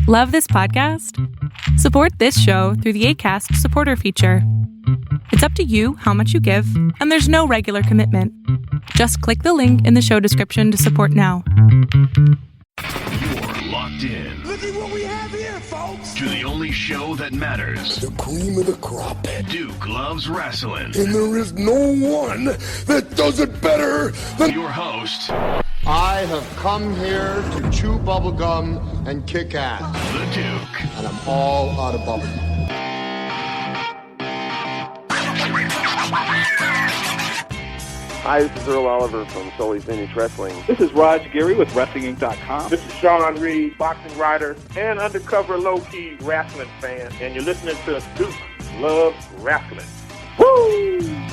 Love this podcast? Support this show through the Acast supporter feature. It's up to you how much you give, and there's no regular commitment. Just click the link in the show description to support now. You're locked in. Look at what we have here, folks. To the only show that matters. The cream of the crop. Duke loves wrestling. And there is no one that does it better than your host. I have come here to chew bubblegum and kick ass. The Duke. And I'm all out of bubblegum. Hi, this is Earl Oliver from Sully's Vintage Wrestling. This is Raj Giri with WrestlingInc.com. This is Sean Reed, boxing writer and undercover low-key wrestling fan. And you're listening to Duke Loves Wrestling. Woo!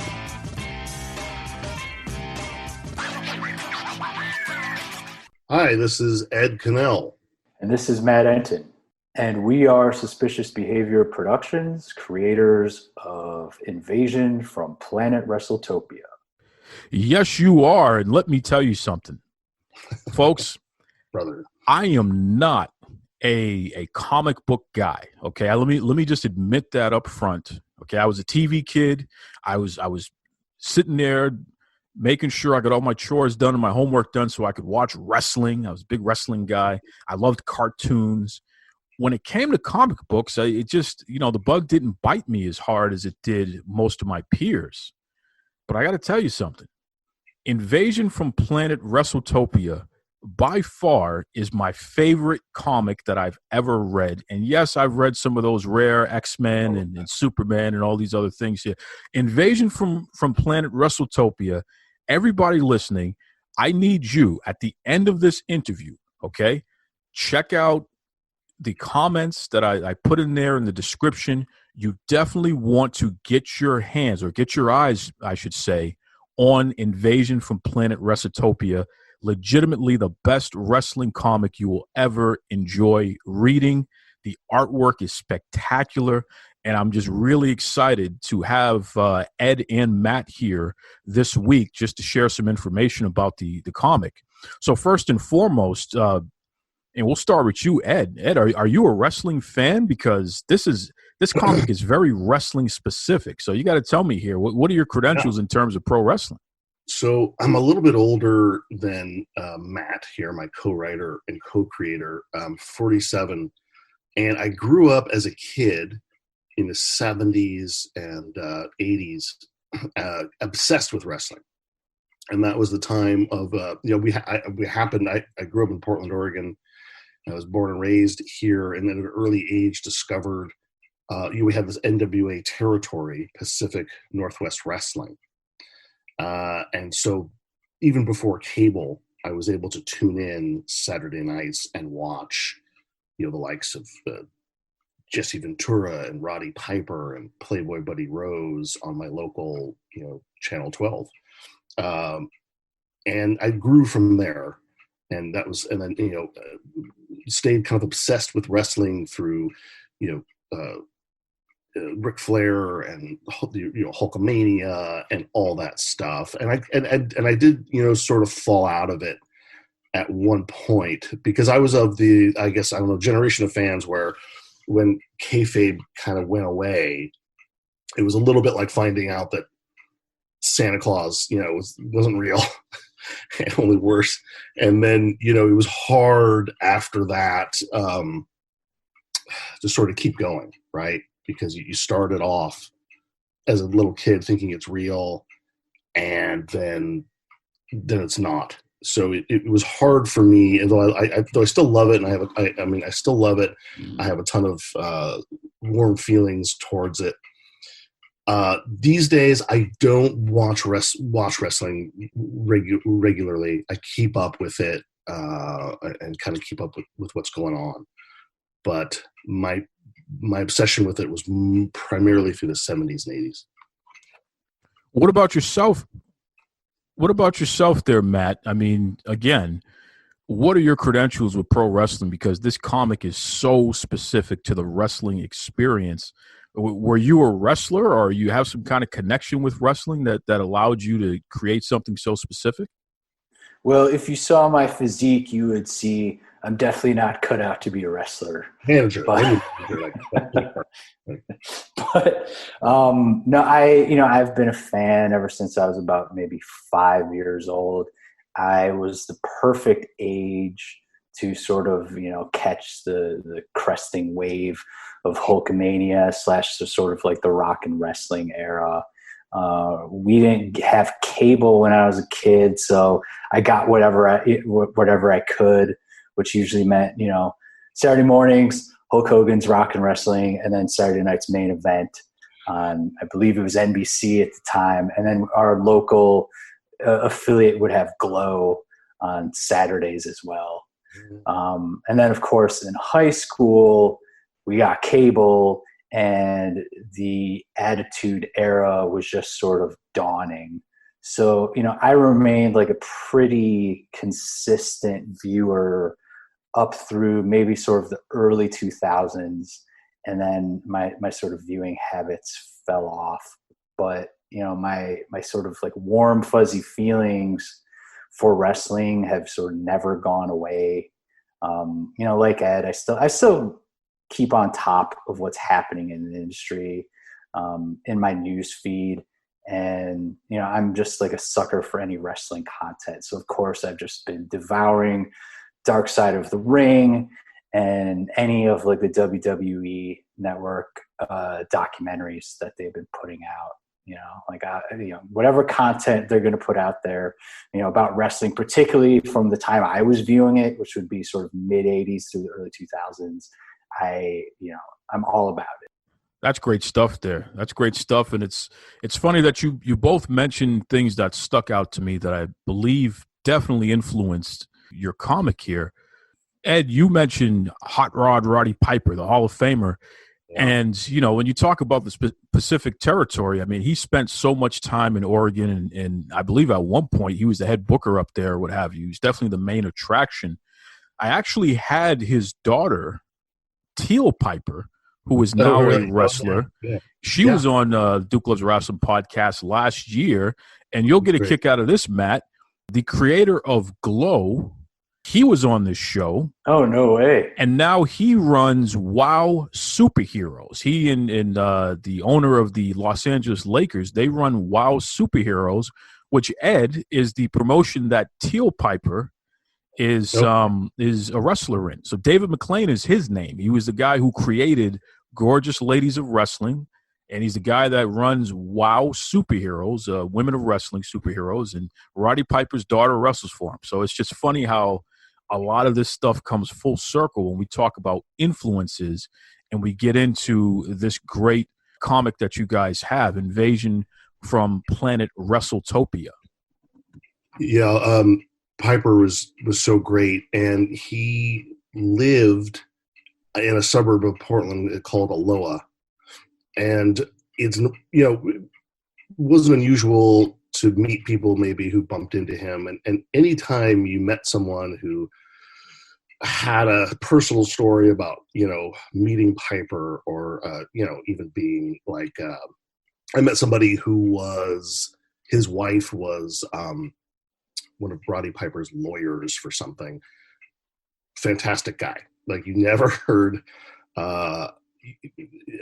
Hi, this is Ed Cannell. And this is Matt Enton. And we are Suspicious Behavior Productions, creators of Invasion from Planet Wrestletopia. Yes, you are. And let me tell you something. Folks, brother, I am not a comic book guy. Okay. Let me just admit that up front. Okay. I was a TV kid. I was sitting there making sure I got all my chores done and my homework done so I could watch wrestling. I was a big wrestling guy. I loved cartoons. When it came to comic books, it just, the bug didn't bite me as hard as it did most of my peers. But I got to tell you something. Invasion from Planet Wrestletopia by far is my favorite comic that I've ever read. And yes, I've read some of those rare X-Men and Superman and all these other things here. Invasion from Planet Wrestletopia, everybody listening, I need you at the end of this interview, okay? Check out the comments that I put in there in the description. You definitely want to get your hands, or get your eyes, I should say, on Invasion from Planet Wrestletopia. Legitimately the best wrestling comic you will ever enjoy reading. The artwork is spectacular, and I'm just really excited to have Ed and Matt here this week just to share some information about the comic. So first and foremost, and we'll start with you, Ed. Ed, are you a wrestling fan? Because this comic is very wrestling specific. So you got to tell me here, what are your credentials in terms of pro wrestling? So I'm a little bit older than Matt here, my co-writer and co-creator. I'm 47, and I grew up as a kid in the 70s and 80s, obsessed with wrestling. And that was the time of, I grew up in Portland, Oregon. I was born and raised here, and at an early age discovered we had this NWA territory, Pacific Northwest Wrestling. And so even before cable, I was able to tune in Saturday nights and watch, the likes of Jesse Ventura and Roddy Piper and Playboy Buddy Rose on my local, Channel 12. And I grew from there. And then stayed kind of obsessed with wrestling through, Ric Flair and Hulkamania and all that stuff. And I did, sort of fall out of it at one point because I was of the, generation of fans where when kayfabe kind of went away, it was a little bit like finding out that Santa Claus, wasn't real. And only worse. And then, it was hard after that to sort of keep going, right? Because you started off as a little kid thinking it's real, and then it's not. So it was hard for me, and though I still love it, and I still love it. I have a ton of warm feelings towards it. These days, I don't watch wrestling regularly. I keep up with it and kind of keep up with what's going on. But my obsession with it was primarily through the 70s and 80s. What about yourself? What about yourself there, Matt? I mean, again, what are your credentials with pro wrestling? Because this comic is so specific to the wrestling experience. Were you a wrestler, or you have some kind of connection with wrestling that allowed you to create something so specific? Well, if you saw my physique, you would see I'm definitely not cut out to be a wrestler. Manager. But, no, I've been a fan ever since I was about maybe 5 years old. I was the perfect age to sort of, catch the cresting wave of Hulkamania / sort of like the rock and wrestling era. We didn't have cable when I was a kid, so I got whatever I could, which usually meant, Saturday mornings, Hulk Hogan's Rock and Wrestling, and then Saturday night's main event on, I believe it was NBC at the time. And then our local affiliate would have Glow on Saturdays as well. And then, of course, in high school, we got cable, and the Attitude Era was just sort of dawning. So, I remained like a pretty consistent viewer up through maybe sort of the early 2000s. And then my sort of viewing habits fell off. But, my sort of like warm, fuzzy feelings for wrestling have sort of never gone away. Like Ed, I still keep on top of what's happening in the industry, in my news feed. And, I'm just like a sucker for any wrestling content. So of course I've just been devouring Dark Side of the Ring and any of like the WWE network documentaries that they've been putting out. Whatever content they're going to put out there, about wrestling, particularly from the time I was viewing it, which would be sort of mid 80s through the early 2000s. I'm all about it. That's great stuff there. That's great stuff. And it's funny that you both mentioned things that stuck out to me that I believe definitely influenced your comic here. Ed, you mentioned Hot Rod Roddy Piper, the Hall of Famer. Yeah. And, when you talk about the Pacific Territory, I mean, he spent so much time in Oregon, and I believe at one point he was the head booker up there, what have you. He's definitely the main attraction. I actually had his daughter, Teal Piper, who is now a wrestler. Yeah. She was on Duke Loves Wrestling podcast last year, and you'll get a kick out of this, Matt. The creator of Glow, he was on this show. Oh, no way. And now he runs WOW Superheroes. He and the owner of the Los Angeles Lakers, they run WOW Superheroes, which, Ed, is the promotion that Teal Piper is a wrestler in. So David McLean is his name. He was the guy who created Gorgeous Ladies of Wrestling, and he's the guy that runs WOW Superheroes, Women of Wrestling Superheroes, and Roddy Piper's daughter wrestles for him. So it's just funny how a lot of this stuff comes full circle when we talk about influences and we get into this great comic that you guys have, Invasion from Planet Wrestletopia. Yeah, Piper was so great, and he lived in a suburb of Portland called Aloha. And it's, wasn't unusual to meet people maybe who bumped into him. And anytime you met someone who had a personal story about, meeting Piper or, even being like, I met somebody who his wife was one of Roddy Piper's lawyers for something. Fantastic guy. Like you never heard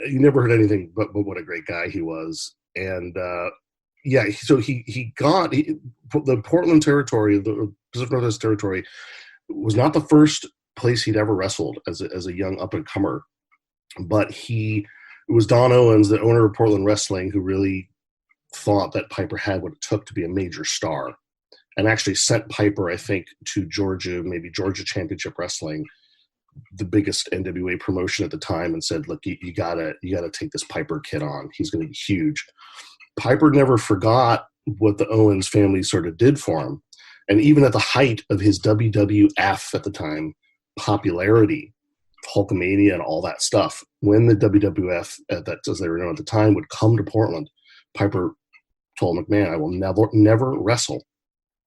anything but what a great guy he was. And so he got the Portland territory, the Pacific Northwest territory, was not the first place he'd ever wrestled as a young up and comer, but it was Don Owens, the owner of Portland Wrestling, who really thought that Piper had what it took to be a major star, and actually sent Piper, I think, to Georgia Championship Wrestling, the biggest NWA promotion at the time, and said, "Look, you gotta take this Piper kid on. He's going to be huge." Piper never forgot what the Owens family sort of did for him, and even at the height of his WWF at the time popularity, Hulkamania and all that stuff, when the WWF, as they were known at the time, would come to Portland, Piper told McMahon, "I will never wrestle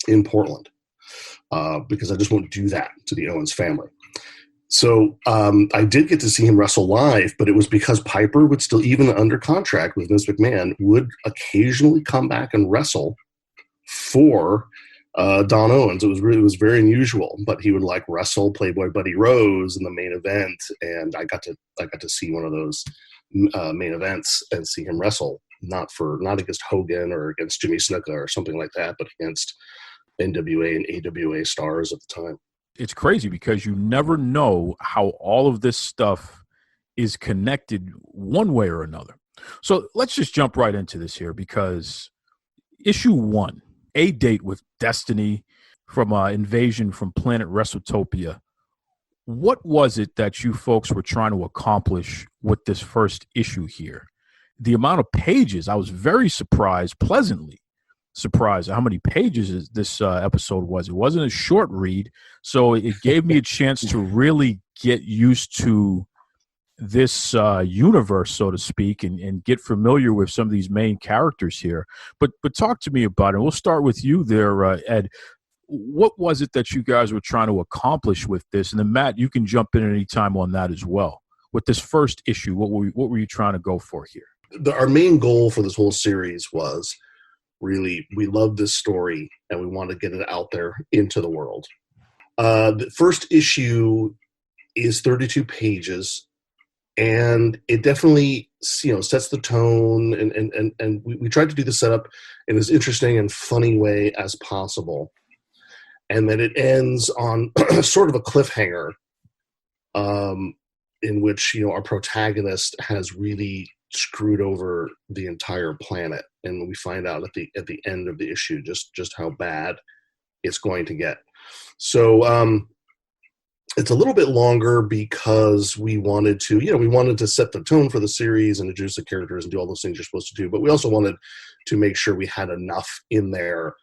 in Portland because I just won't do that to the Owens family." So I did get to see him wrestle live, but it was because Piper would still, even under contract with Vince McMahon, would occasionally come back and wrestle for Don Owens. It was very unusual, but he would like wrestle Playboy Buddy Rose in the main event, and I got to see one of those main events and see him wrestle, not against Hogan or against Jimmy Snuka or something like that, but against NWA and AWA stars at the time. It's crazy because you never know how all of this stuff is connected one way or another. So let's just jump right into this here, because issue 1, A Date with Destiny from Invasion from Planet Wrestletopia. What was it that you folks were trying to accomplish with this first issue here? The amount of pages, I was very surprised, pleasantly surprised at how many pages this episode was. It wasn't a short read, so it gave me a chance to really get used to this universe, so to speak, and get familiar with some of these main characters here. But talk to me about it. We'll start with you there, Ed. What was it that you guys were trying to accomplish with this? And then Matt, you can jump in at any time on that as well. With this first issue, what were you trying to go for here? Our main goal for this whole series was really, we love this story and we want to get it out there into the world. The first issue is 32 pages, and it definitely, sets the tone, and we tried to do the setup in as interesting and funny way as possible. And then it ends on sort of a cliffhanger, in which, our protagonist has really screwed over the entire planet, and we find out at the end of the issue just how bad it's going to get. So it's a little bit longer because we wanted to set the tone for the series and introduce the characters and do all those things you're supposed to do, but we also wanted to make sure we had enough in there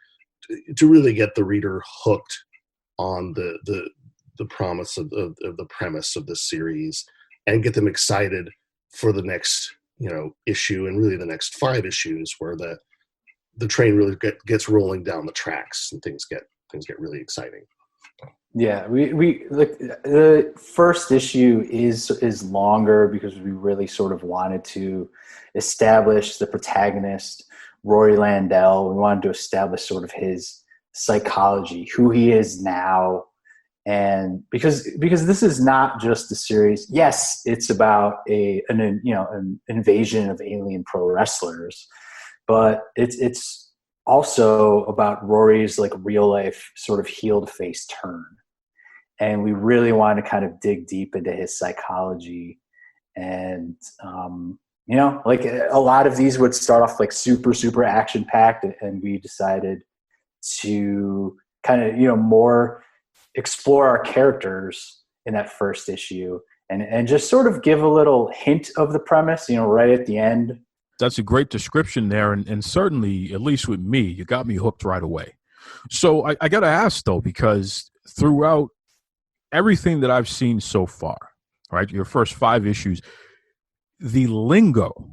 to really get the reader hooked on the promise of the premise of this series, and get them excited for the next issue, and really the next 5 issues, where the train really gets rolling down the tracks and things get really exciting. Yeah, we like the first issue is longer because we really sort of wanted to establish the protagonist, Rory Landell. We wanted to establish sort of his psychology, who he is now. And because this is not just a series. Yes, it's about an invasion of alien pro wrestlers, but it's also about Rory's like real life sort of heel to face turn. And we really want to kind of dig deep into his psychology. And like a lot of these would start off like super, super action packed, and we decided to kind of more explore our characters in that first issue, and just sort of give a little hint of the premise, right at the end. That's a great description there, and certainly, at least with me, you got me hooked right away. So I got to ask, though, because throughout everything that I've seen so far, right, your first 5 issues, the lingo,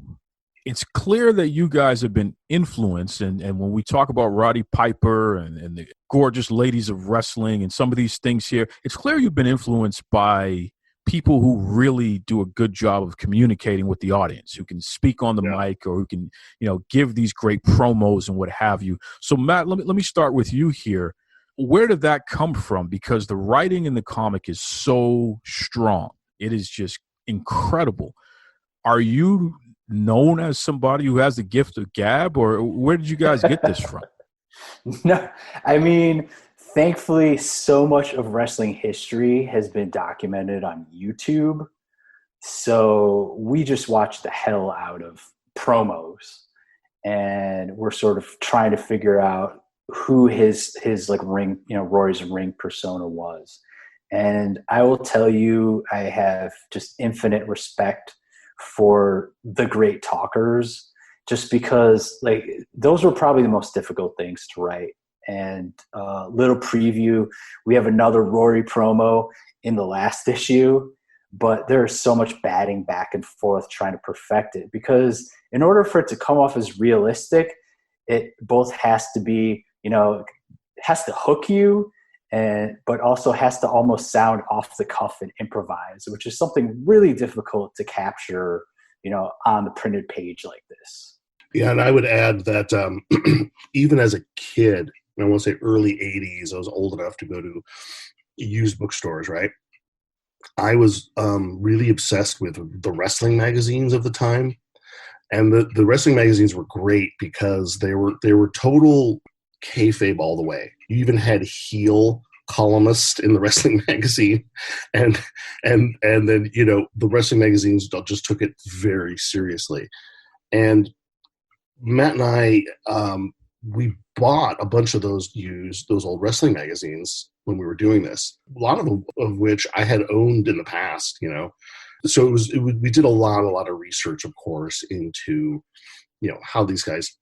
it's clear that you guys have been influenced, and when we talk about Roddy Piper and the gorgeous ladies of wrestling and some of these things here, it's clear you've been influenced by people who really do a good job of communicating with the audience, who can speak on the mic, or who can, give these great promos and what have you. So Matt, let me start with you here. Where did that come from? Because the writing in the comic is so strong. It is just incredible. Are you known as somebody who has the gift of gab, or where did you guys get this from? No, I mean, thankfully, so much of wrestling history has been documented on YouTube. So we just watch the hell out of promos, and we're sort of trying to figure out who his like ring, Rory's ring persona was. And I will tell you, I have just infinite respect for the great talkers, just because like those were probably the most difficult things to write. And little preview, we have another Rory promo in the last issue, but there's so much batting back and forth trying to perfect it, because in order for it to come off as realistic, it both has to be, has to hook you, but also has to almost sound off the cuff and improvise, which is something really difficult to capture, on the printed page like this. Yeah, and I would add that even as a kid, I want to say early 80s. I was old enough to go to used bookstores, right? I was really obsessed with the wrestling magazines of the time. And the wrestling magazines were great because they were total kayfabe all the way. You even had heel columnists in the wrestling magazine, and then the wrestling magazines just took it very seriously. And Matt and I, we bought a bunch of those old wrestling magazines when we were doing this. A lot of which I had owned in the past, So we did a lot of research, of course, into how these guys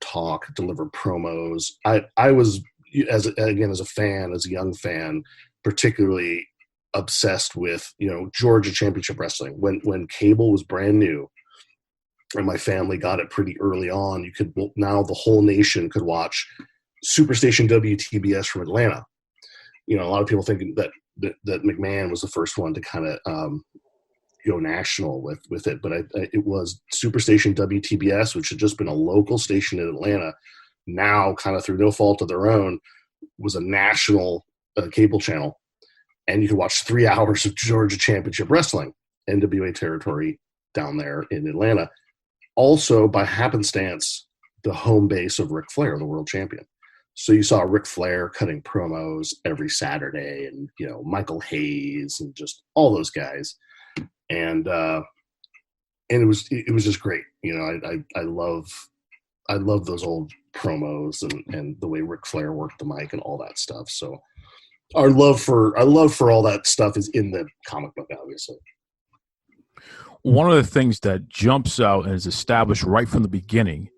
talk, deliver promos. I was as a young fan, particularly obsessed with Georgia Championship Wrestling when cable was brand new. And my family got it pretty early on. Now the whole nation could watch Superstation WTBS from Atlanta. A lot of people think that McMahon was the first one to kind of go national with it, but it was Superstation WTBS, which had just been a local station in Atlanta. Now, kind of through no fault of their own, was a national cable channel, and you could watch 3 hours of Georgia Championship Wrestling, NWA territory down there in Atlanta. Also, by happenstance, the home base of Ric Flair, the world champion. So you saw Ric Flair cutting promos every Saturday, and Michael Hayes and just all those guys, and it was just great. I love those old promos and the way Ric Flair worked the mic and all that stuff. So our love for all that stuff is in the comic book, obviously. One of the things that jumps out and is established right from the beginning,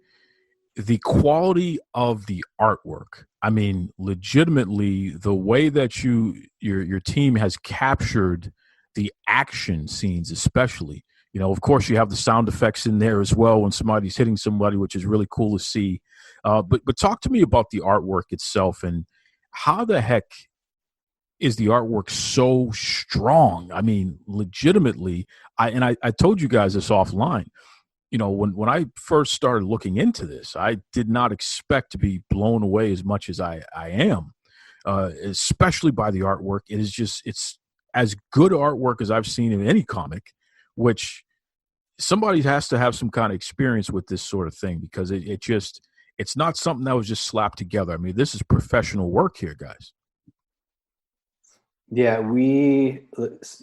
the quality of the artwork. I mean, legitimately, the way that your team has captured the action scenes, especially. Of course, you have the sound effects in there as well when somebody's hitting somebody, which is really cool to see. But talk to me about the artwork itself and how the heck is the artwork so strong? I mean, legitimately, I told you guys this offline. When I first started looking into this, I did not expect to be blown away as much as I am, especially by the artwork. It's as good artwork as I've seen in any comic, which somebody has to have some kind of experience with this sort of thing, because it's not something that was just slapped together. I mean, this is professional work here, guys. Yeah, a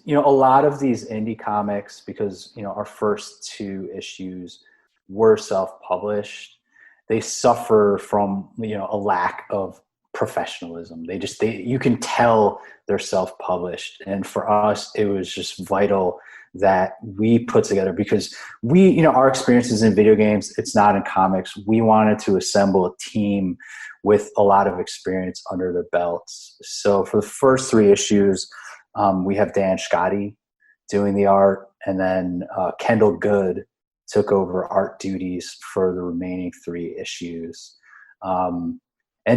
lot of these indie comics, because, our first 2 issues were self-published, they suffer from, a lack of professionalism. You can tell they're self-published. And for us, it was just vital that we put together, because our experiences in video games, it's not in comics. We wanted to assemble a team with a lot of experience under their belts. So for the first 3 issues, we have Dan Scotty doing the art, and then Kendall Good took over art duties for the remaining 3 issues. And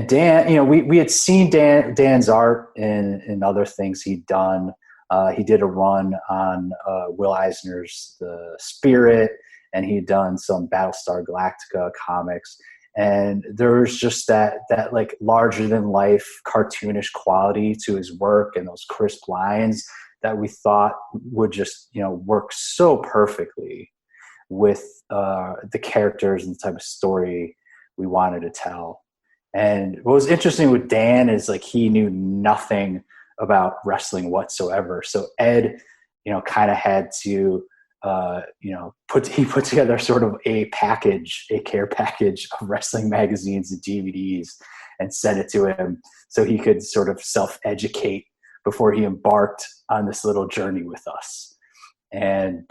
Dan, we had seen Dan's art in other things he'd done. He did a run on Will Eisner's The Spirit, and he'd done some Battlestar Galactica comics. And there was just that like larger than life cartoonish quality to his work, and those crisp lines that we thought would just, work so perfectly with the characters and the type of story we wanted to tell. And what was interesting with Dan is like he knew nothing about wrestling whatsoever. So Ed, kind of had to he put together sort of a care package of wrestling magazines and DVDs and sent it to him so he could sort of self-educate before he embarked on this little journey with us. And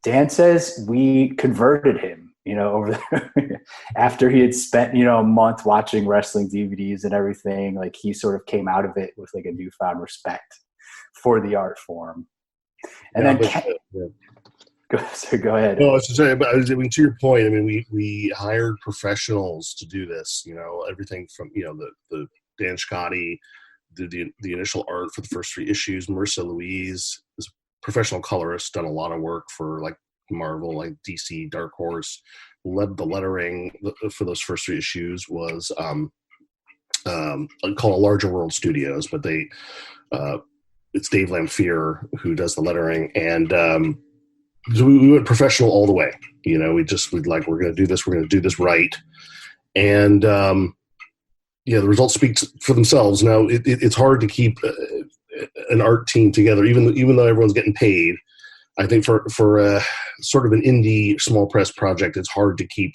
Dan says we converted him, over there after he had spent, a month watching wrestling DVDs and everything. Like he sort of came out of it with like a newfound respect for the art form. And go ahead. No, I was just saying, but to your point, I mean, we hired professionals to do this. Everything from the Dan Scotty did the initial art for the first 3 issues. Marissa Louise is a professional colorist, done a lot of work for like Marvel, like DC, Dark Horse. Led the lettering for those first 3 issues was called Larger World Studios, but they it's Dave Lamphere who does the lettering, and so we went professional all the way. You know, we're going to do this right, and the results speak for themselves. Now it's hard to keep an art team together, even though everyone's getting paid. I think for sort of an indie small press project, it's hard to keep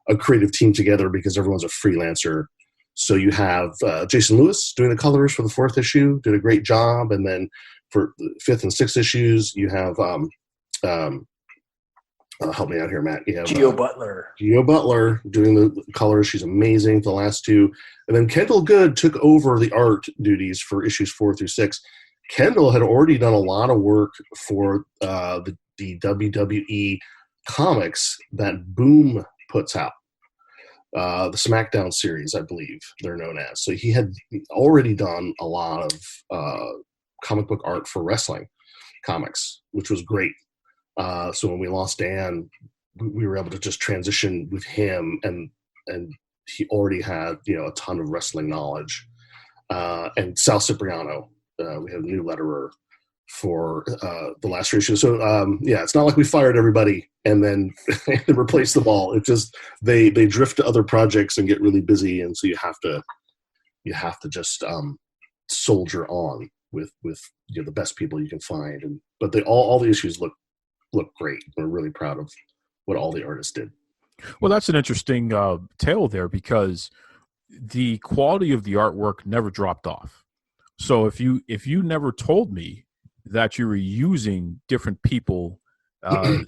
a creative team together because everyone's a freelancer. So you have Jason Lewis doing the colors for the 4th issue, did a great job. And then for the 5th and 6th issues, you have help me out here, Matt. You have Geo Butler. Geo Butler doing the colors. She's amazing. The last 2. And then Kendall Good took over the art duties for issues 4 through 6. Kendall had already done a lot of work for the WWE comics that Boom puts out. The SmackDown series, I believe they're known as. So he had already done a lot of comic book art for wrestling comics, which was great. So when we lost Dan, we were able to just transition with him, and he already had a ton of wrestling knowledge. And Sal Cipriano, we have a new letterer for the last issue. So it's not like we fired everybody and then replaced them all. It's just they drift to other projects and get really busy, and so you have to just soldier on with the best people you can find. But all the issues look great. We're really proud of what all the artists did. Well, that's an interesting tale there, because the quality of the artwork never dropped off. So if you never told me that you were using different people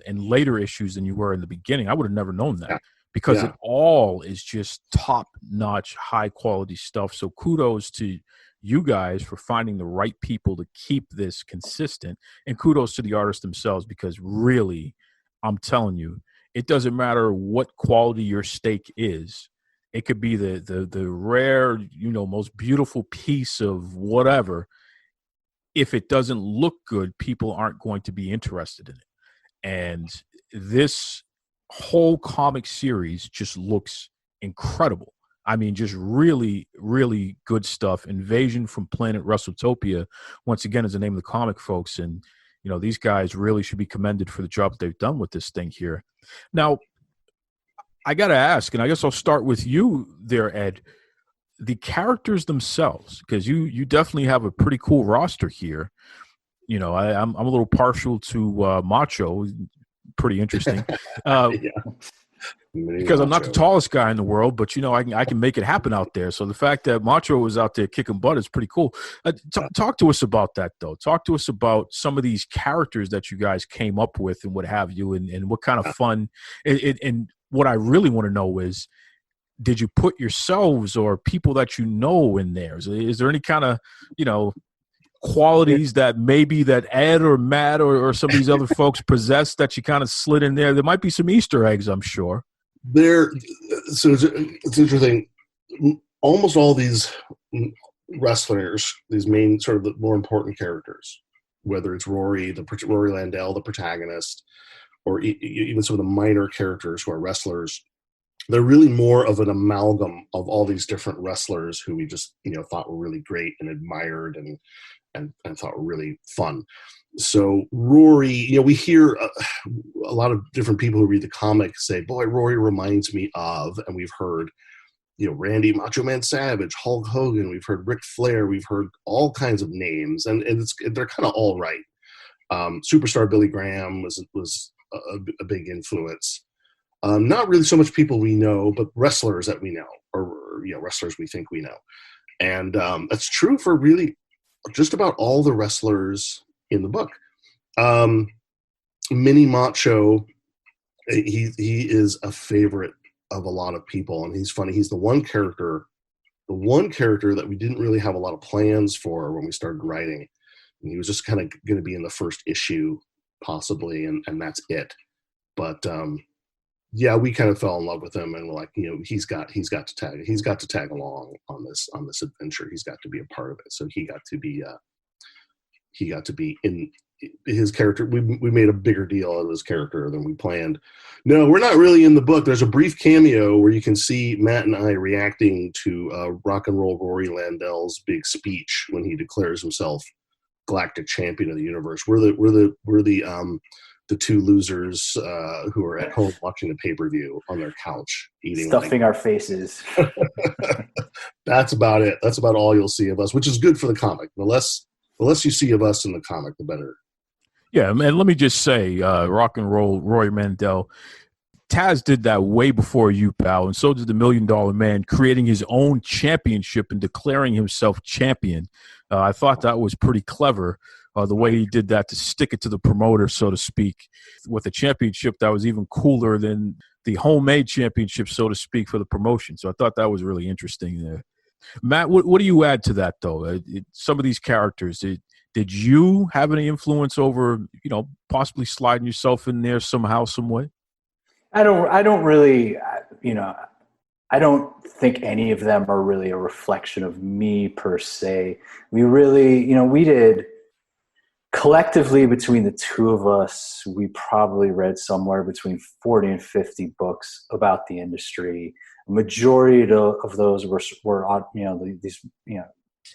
in later issues than you were in the beginning, I would have never known that, because it all is just top-notch, high-quality stuff. So kudos to you guys for finding the right people to keep this consistent, and kudos to the artists themselves, because really, I'm telling you, it doesn't matter what quality your steak is. It could be the rare, most beautiful piece of whatever. If it doesn't look good, people aren't going to be interested in it. And this whole comic series just looks incredible. I mean, just really, really good stuff. Invasion from Planet Wrestletopia, once again, is the name of the comic, folks. And, these guys really should be commended for the job that they've done with this thing here. Now, I got to ask, and I guess I'll start with you there, Ed, the characters themselves, because you definitely have a pretty cool roster here. I'm a little partial to Macho, pretty interesting. Because I'm not the tallest guy in the world, but I can make it happen out there. So the fact that Macho was out there kicking butt is pretty cool. Talk to us about that, though. Talk to us about some of these characters that you guys came up with and what have you, and what kind of fun. And what I really want to know is, did you put yourselves or people that in there? Is there any kind of qualities that maybe that Ed or Matt or some of these other folks possess that you kind of slid in there? There might be some Easter eggs, I'm sure. So it's interesting. Almost all these wrestlers, these main sort of the more important characters, whether it's Rory Landell, the protagonist, or even some of the minor characters who are wrestlers, they're really more of an amalgam of all these different wrestlers who we just thought were really great and admired and thought were really fun. So Rory, we hear a lot of different people who read the comic say, "Boy, Rory reminds me of," and we've heard Randy Macho Man Savage, Hulk Hogan, we've heard Ric Flair, we've heard all kinds of names, and they're kind of all right. Superstar Billy Graham was a big influence. Not really so much people we know, but wrestlers that we know, or wrestlers we think we know. And that's true for really just about all the wrestlers in the book. Mini Macho, he is a favorite of a lot of people, and he's funny. He's the one character that we didn't really have a lot of plans for when we started writing. And he was just kind of going to be in the first issue, possibly, and that's it. But we kind of fell in love with him, and we're like, he's got to tag along on this adventure. He's got to be a part of it. So he got to be in his character, we made a bigger deal out of his character than we planned. No, we're not really in the book. There's a brief cameo where you can see Matt and I reacting to Rock and Roll Rory Landell's big speech when he declares himself galactic champion of the universe. We're the two losers who are at home watching the pay-per-view on their couch eating, stuffing our faces. That's about it. That's about all you'll see of us, which is good for the comic. The less you see of us in the comic, the better. Yeah, and let me just say, Rock and Roll Roy Mandel, Taz did that way before you, pal, and so did the $1 Million Man, creating his own championship and declaring himself champion. I thought that was pretty clever, the way he did that, to stick it to the promoter, so to speak, with a championship that was even cooler than the homemade championship, so to speak, for the promotion. So I thought that was really interesting there. Matt, what do you add to that, though? Some of these characters, did you have any influence over, possibly sliding yourself in there somehow, some way? I don't really, I don't think any of them are really a reflection of me per se. We really, we did collectively between the two of us, we probably read somewhere between 40 and 50 books about the industry. A majority of those were these,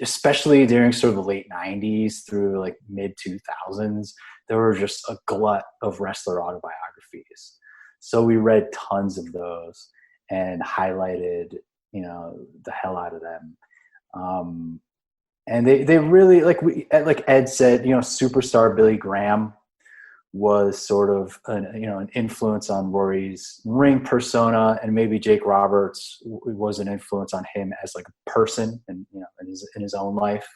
especially during sort of the late 90s through like mid 2000s, there were just a glut of wrestler autobiographies. So we read tons of those and highlighted, the hell out of them. And they really, like Ed said, superstar Billy Graham was sort of an influence on Rory's ring persona, and maybe Jake Roberts was an influence on him as like a person and in his own life.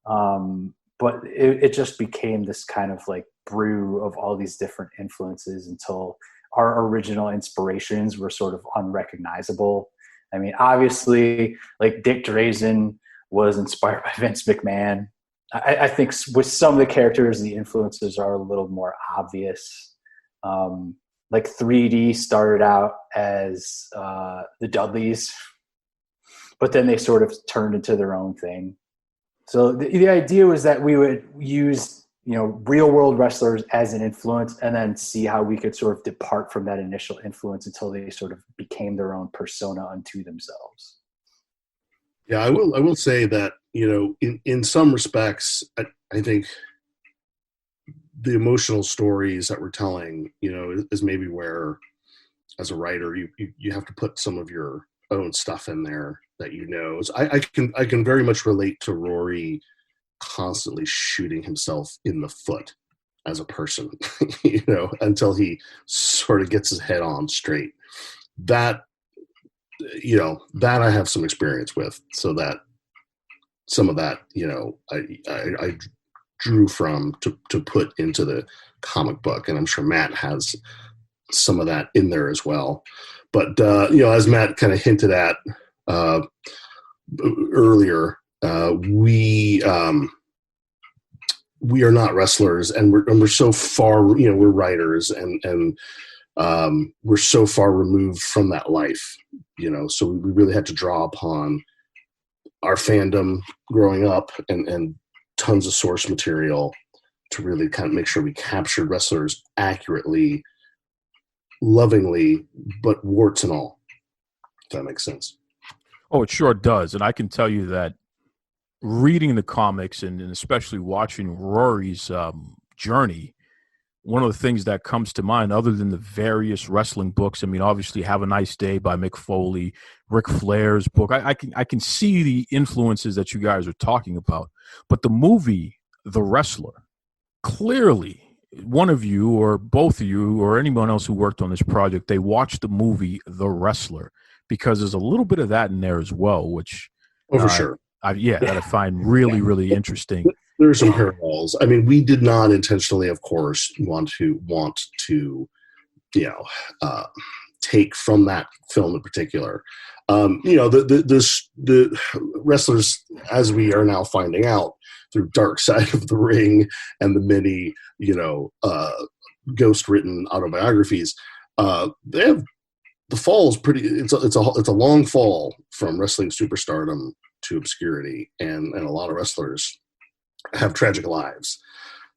But it just became this kind of like brew of all these different influences until our original inspirations were sort of unrecognizable. I mean, obviously, like Dick Drazen was inspired by Vince McMahon. I think with some of the characters, the influences are a little more obvious. Like 3D started out as the Dudleys, but then they sort of turned into their own thing. So the idea was that we would use, real world wrestlers as an influence and then see how we could sort of depart from that initial influence until they sort of became their own persona unto themselves. Yeah, I will say that, in some respects, I think the emotional stories that we're telling, is maybe where, as a writer, you have to put some of your own stuff in there that I can very much relate to Rory constantly shooting himself in the foot as a person, until he sort of gets his head on straight. That I have some experience with, so that some of that, I drew from to put into the comic book, and I'm sure Matt has some of that in there as well. But as Matt kind of hinted at earlier, we are not wrestlers, and we're so far, we're writers, and we're so far removed from that life, so we really had to draw upon our fandom growing up and tons of source material to really kind of make sure we captured wrestlers accurately, lovingly, but warts and all, if that makes sense. Oh, it sure does. And I can tell you that reading the comics and especially watching Rory's journey, one of the things that comes to mind, other than the various wrestling books, I mean, obviously Have a Nice Day by Mick Foley, Ric Flair's book, I can see the influences that you guys are talking about. But the movie, The Wrestler, clearly one of you or both of you or anyone else who worked on this project, they watched the movie The Wrestler, because there's a little bit of that in there as well, which for sure. That I find really, really interesting. There are some parallels. I mean, we did not intentionally, of course, want to take from that film in particular. The wrestlers, as we are now finding out through Dark Side of the Ring and the many, ghost-written autobiographies, they have the fall is pretty. It's a long fall from wrestling superstardom to obscurity, and a lot of wrestlers have tragic lives.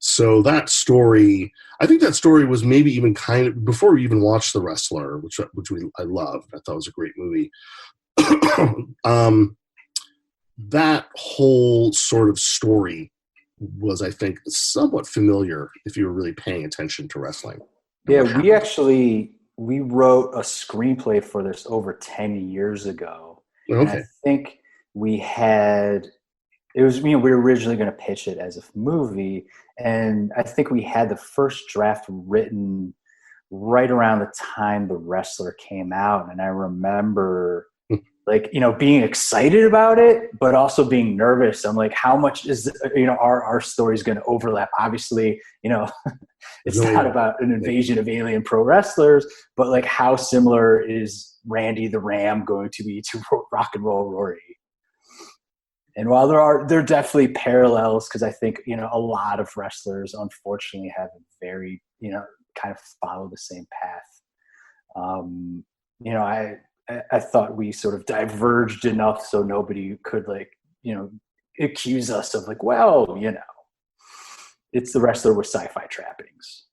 So that story, I think that story was maybe even kind of before we even watched The Wrestler, which I loved. I thought it was a great movie. That whole sort of story was, I think, somewhat familiar if you were really paying attention to wrestling. Yeah, we wrote a screenplay for this over 10 years ago. Okay. And I think we were originally going to pitch it as a movie, and I think we had the first draft written right around the time The Wrestler came out. And I remember being excited about it, but also being nervous. I'm like, how much is, our story's going to overlap? Obviously, it's not about an invasion of alien pro wrestlers, but like how similar is Randy the Ram going to be to Rock and Roll Rory? And while there are definitely parallels, because I think, a lot of wrestlers unfortunately have a very, kind of follow the same path. I thought we sort of diverged enough so nobody could accuse us of it's The Wrestler with sci-fi trappings.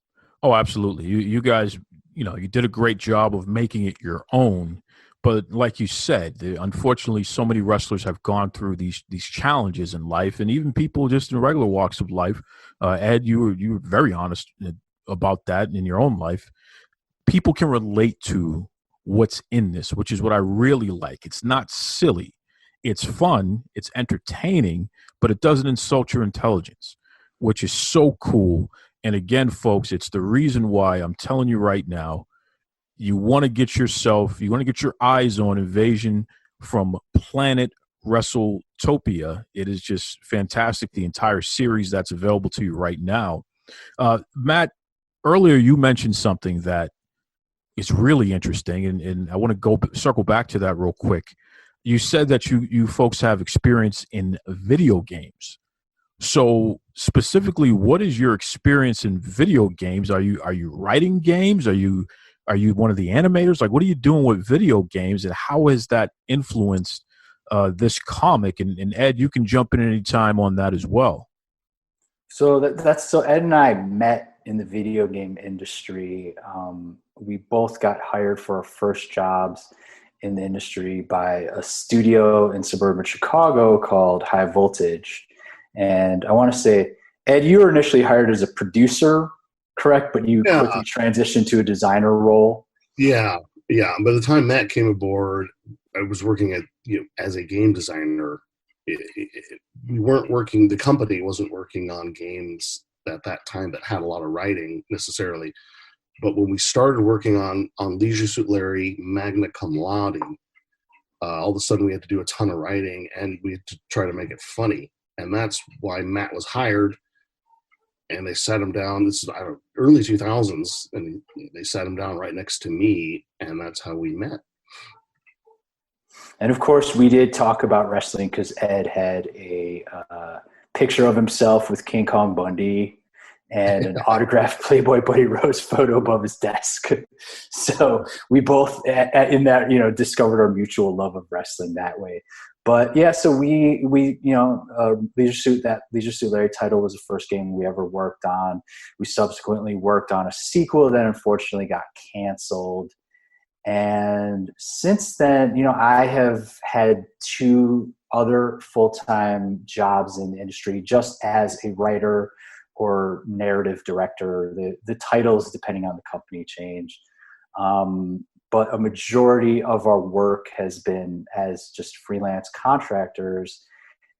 Oh, absolutely. You guys, you did a great job of making it your own. But like you said, unfortunately, so many wrestlers have gone through these challenges in life, and even people just in regular walks of life. Ed, you were very honest about that in your own life. People can relate to what's in this, which is what I really like. It's not silly. It's fun. It's entertaining, but it doesn't insult your intelligence, which is so cool. And again, folks, it's the reason why I'm telling you right now, you want to get your eyes on Invasion from Planet Wrestletopia. It is just fantastic, the entire series that's available to you right now. Matt, earlier you mentioned something that is really interesting, and I want to circle back to that real quick. You said that you folks have experience in video games. So specifically, what is your experience in video games? Are you writing games? Are you one of the animators? Like, what are you doing with video games, and how has that influenced this comic? And Ed, you can jump in any time on that as well. So so Ed and I met in the video game industry. We both got hired for our first jobs in the industry by a studio in suburban Chicago called High Voltage. And I want to say, Ed, you were initially hired as a producer, correct? But you quickly transitioned to a designer role. Yeah. By the time Matt came aboard, I was working as a game designer. We weren't working. The company wasn't working on games at that time that had a lot of writing necessarily. But when we started working on Leisure Suit Larry, Magna Cum Laude, all of a sudden we had to do a ton of writing, and we had to try to make it funny. And that's why Matt was hired. And they sat him down. This is early 2000s, and they sat him down right next to me, and that's how we met. And of course, we did talk about wrestling because Ed had a picture of himself with King Kong Bundy and an autographed Playboy Buddy Rose photo above his desk. So we both, in that, discovered our mutual love of wrestling that way. But yeah, so we Leisure Suit Larry title was the first game we ever worked on. We subsequently worked on a sequel that unfortunately got canceled. And since then, I have had 2 other full-time jobs in the industry just as a writer or narrative director. The titles, depending on the company, change. But a majority of our work has been as just freelance contractors.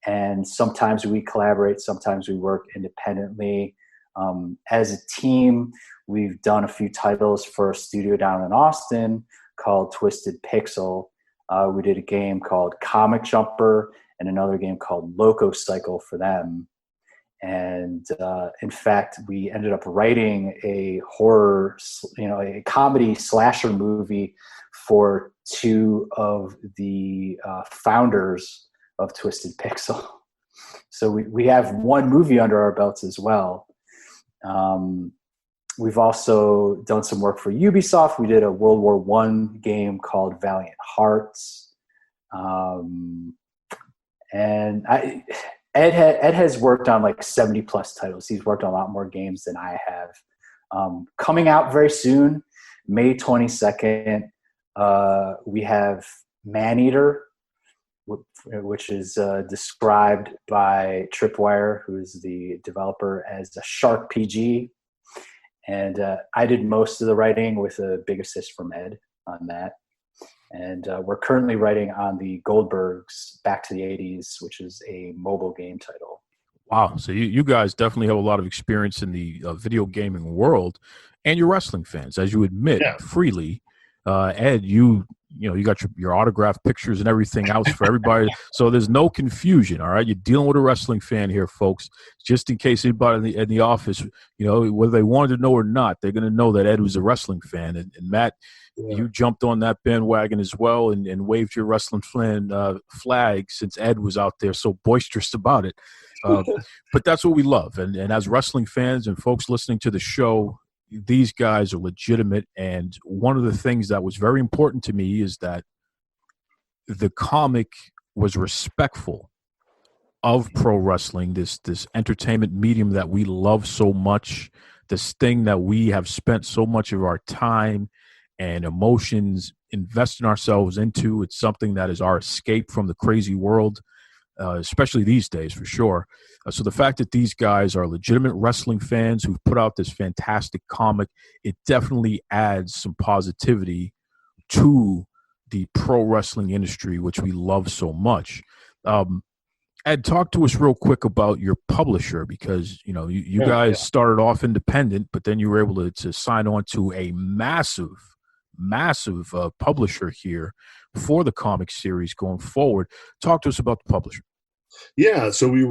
And sometimes we collaborate, sometimes we work independently. As a team, we've done a few titles for a studio down in Austin called Twisted Pixel. We did a game called Comic Jumper and another game called Loco Cycle for them. And in fact, we ended up writing a horror, a comedy slasher movie for 2 of the founders of Twisted Pixel. So we have 1 movie under our belts as well. We've also done some work for Ubisoft. We did a World War I game called Valiant Hearts. And Ed has worked on like 70 plus titles. He's worked on a lot more games than I have. Coming out very soon, May 22nd, we have Maneater, which is described by Tripwire, who is the developer, as a shark PG. And I did most of the writing with a big assist from Ed on that. And we're currently writing on the Goldbergs Back to the 80s, which is a mobile game title. Wow. So you guys definitely have a lot of experience in the video gaming world, and you're wrestling fans, as you admit freely. Ed, you got your autographed pictures and everything else for everybody. So there's no confusion, all right? You're dealing with a wrestling fan here, folks. Just in case anybody in the office, whether they wanted to know or not, they're going to know that Ed was a wrestling fan. And Matt, you jumped on that bandwagon as well and waved your wrestling fan flag since Ed was out there so boisterous about it. But that's what we love. And as wrestling fans and folks listening to the show, these guys are legitimate. And one of the things that was very important to me is that the comic was respectful of pro wrestling, this entertainment medium that we love so much, this thing that we have spent so much of our time and emotions investing ourselves into. It's something that is our escape from the crazy world, especially these days for sure. So the fact that these guys are legitimate wrestling fans who've put out this fantastic comic, it definitely adds some positivity to the pro wrestling industry, which we love so much. Ed, talk to us real quick about your publisher, because you guys started off independent, but then you were able to sign on to a massive publisher here for the comic series going forward. Talk to us about the publisher. Yeah, so we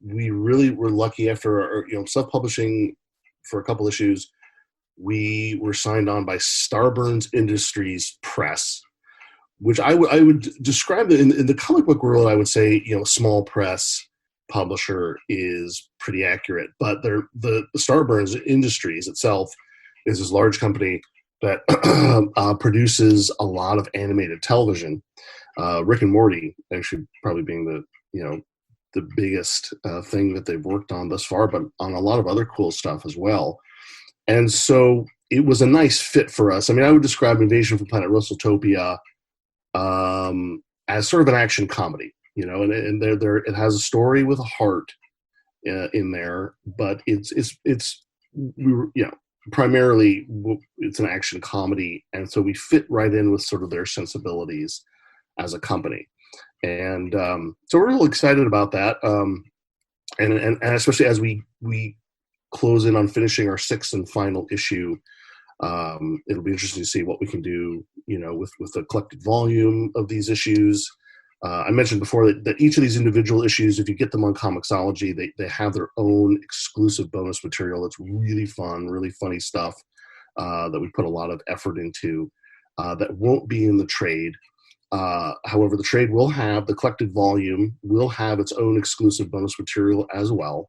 really were lucky after our, self-publishing for a couple issues. We were signed on by Starburns Industries Press, which I would describe in the comic book world. I would say small press publisher is pretty accurate, but the Starburns Industries itself is this large company that produces a lot of animated television. Rick and Morty actually probably being the biggest thing that they've worked on thus far, but on a lot of other cool stuff as well. And so it was a nice fit for us. I mean, I would describe Invasion from Planet Wrestletopia as sort of an action comedy, and there it has a story with a heart in there, but primarily it's an action comedy, and so we fit right in with sort of their sensibilities as a company. And so we're real excited about that, and especially as we close in on finishing our sixth and final issue. It'll be interesting to see what we can do, with the collected volume of these issues. I mentioned before that each of these individual issues, if you get them on Comixology, they have their own exclusive bonus material. It's really fun, really funny stuff that we put a lot of effort into that won't be in the trade. However, the trade will have the collected volume, will have its own exclusive bonus material as well.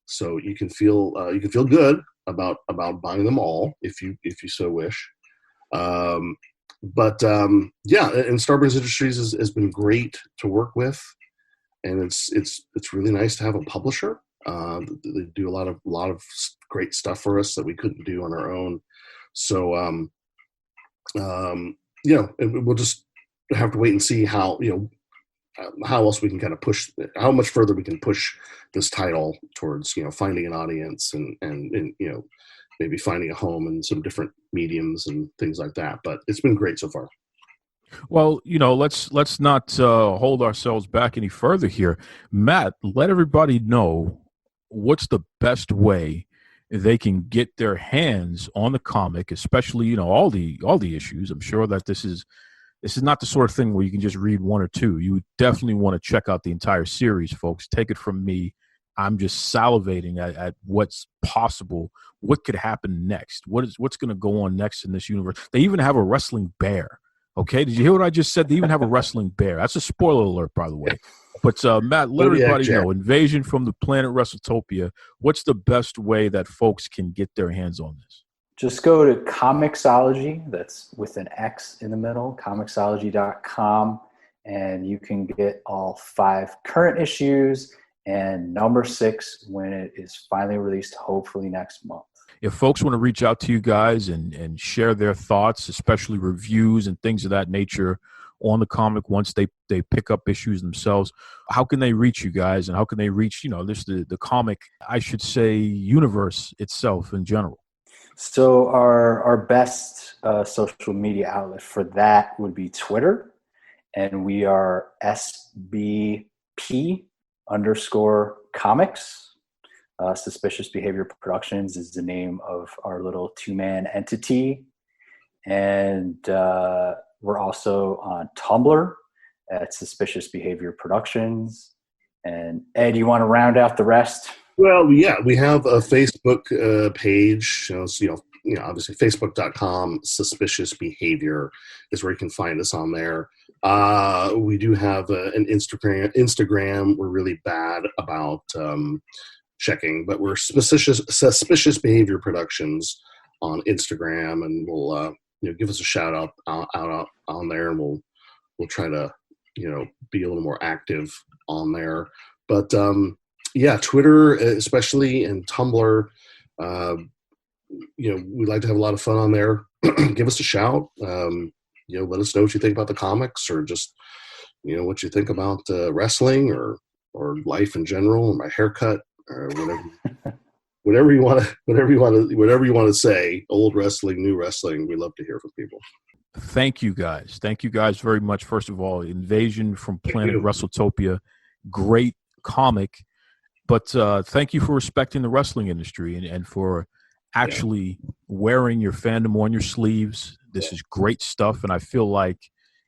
So you can feel good about buying them all if you so wish. And Starburns Industries has been great to work with, and it's really nice to have a publisher. They do a lot of great stuff for us that we couldn't do on our own. So we'll just have to wait and see how else we can kind of push, how much further we can push this title towards finding an audience and maybe finding a home in some different mediums and things like that. But it's been great so far. Well, let's not hold ourselves back any further here. Matt, let everybody know what's the best way they can get their hands on the comic, especially all the issues. I'm sure that this is not the sort of thing where you can just read one or two. You definitely want to check out the entire series, folks. Take it from me. I'm just salivating at what's possible. What could happen next? What's going to go on next in this universe? They even have a wrestling bear. Okay, did you hear what I just said? They even have a wrestling bear. That's a spoiler alert, by the way. But Matt, let everybody know. Invasion from the Planet Wrestletopia. What's the best way that folks can get their hands on this? Just go to Comixology, that's with an X in the middle, Comixology.com, and you can get all 5 current issues and number 6 when it is finally released, hopefully next month. If folks want to reach out to you guys and share their thoughts, especially reviews and things of that nature on the comic once they pick up issues themselves, how can they reach you guys, and how can they reach, the comic, I should say, universe itself in general? So our best social media outlet for that would be Twitter, and we are SBP_comics. Suspicious Behavior Productions is the name of our little 2-man entity. And we're also on Tumblr at Suspicious Behavior Productions. And Ed, you want to round out the rest? Well, yeah, we have a Facebook page. Obviously Facebook.com Suspicious Behavior is where you can find us on there. We do have an Instagram. We're really bad about checking, but we're Suspicious Behavior Productions on Instagram, and we'll give us a shout out on there, and we'll try to be a little more active on there. But Twitter especially, and Tumblr, we like to have a lot of fun on there. Give us a shout. Let us know what you think about the comics, or just what you think about wrestling or life in general, or my haircut, or whatever you want to say. Old wrestling, new wrestling. We love to hear from people. Thank you guys very much. First of all, Invasion from Planet Wrestletopia, great comic, but thank you for respecting the wrestling industry and for actually wearing your fandom on your sleeves. This is great stuff, and I feel like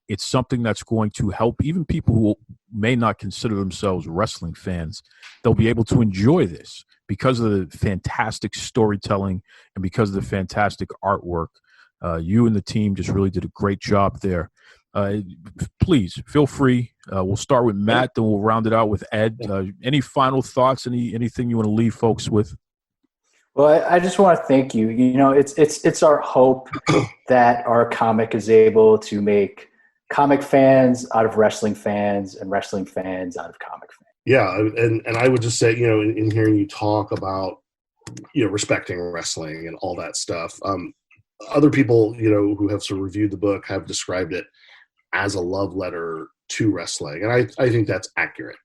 it's something that's going to help even people who may not consider themselves wrestling fans. They'll be able to enjoy this because of the fantastic storytelling and because of the fantastic artwork. You and the team just really did a great job there. Please feel free. We'll start with Matt, then we'll round it out with Ed. Any final thoughts? Anything you want to leave folks with? Well, I just want to thank you. It's our hope that our comic is able to make comic fans out of wrestling fans and wrestling fans out of comic fans. Yeah, and I would just say, in hearing you talk about, respecting wrestling and all that stuff, other people, who have sort of reviewed the book have described it as a love letter to wrestling, and I think that's accurate.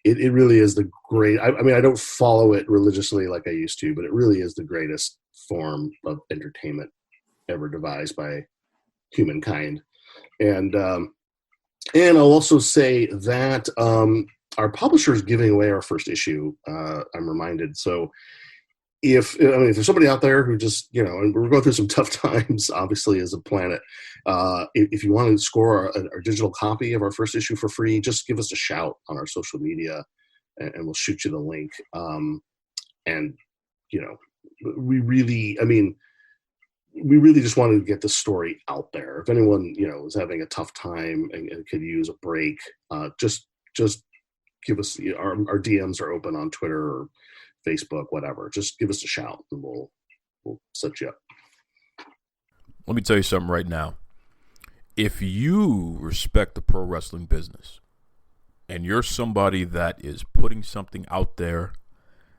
It really is the great. I mean, I don't follow it religiously like I used to, but it really is the greatest form of entertainment ever devised by humankind. And I'll also say that our publisher is giving away our first issue. I'm reminded. So if there's somebody out there who just, and we're going through some tough times, obviously, as a planet, if you want to score our digital copy of our first issue for free, just give us a shout on our social media, and we'll shoot you the link. We really just wanted to get the story out there. If anyone, is having a tough time and could use a break, just give us, our DMs are open on Twitter or Facebook, whatever. Just give us a shout, and we'll set you up. Let me tell you something right now. If you respect the pro wrestling business and you're somebody that is putting something out there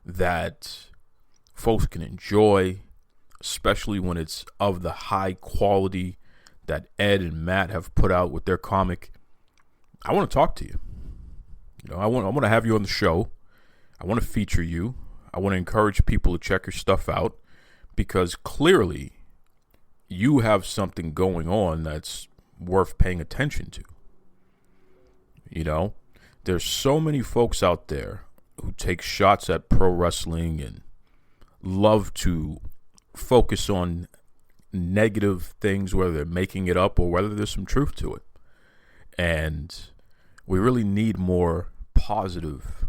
that folks can enjoy, especially when it's of the high quality that Ed and Matt have put out with their comic, I want to talk to you. I want to have you on the show. I want to feature you. I want to encourage people to check your stuff out, because clearly you have something going on that's worth paying attention to. There's so many folks out there who take shots at pro wrestling and love to focus on negative things, whether they're making it up or whether there's some truth to it. And we really need more positive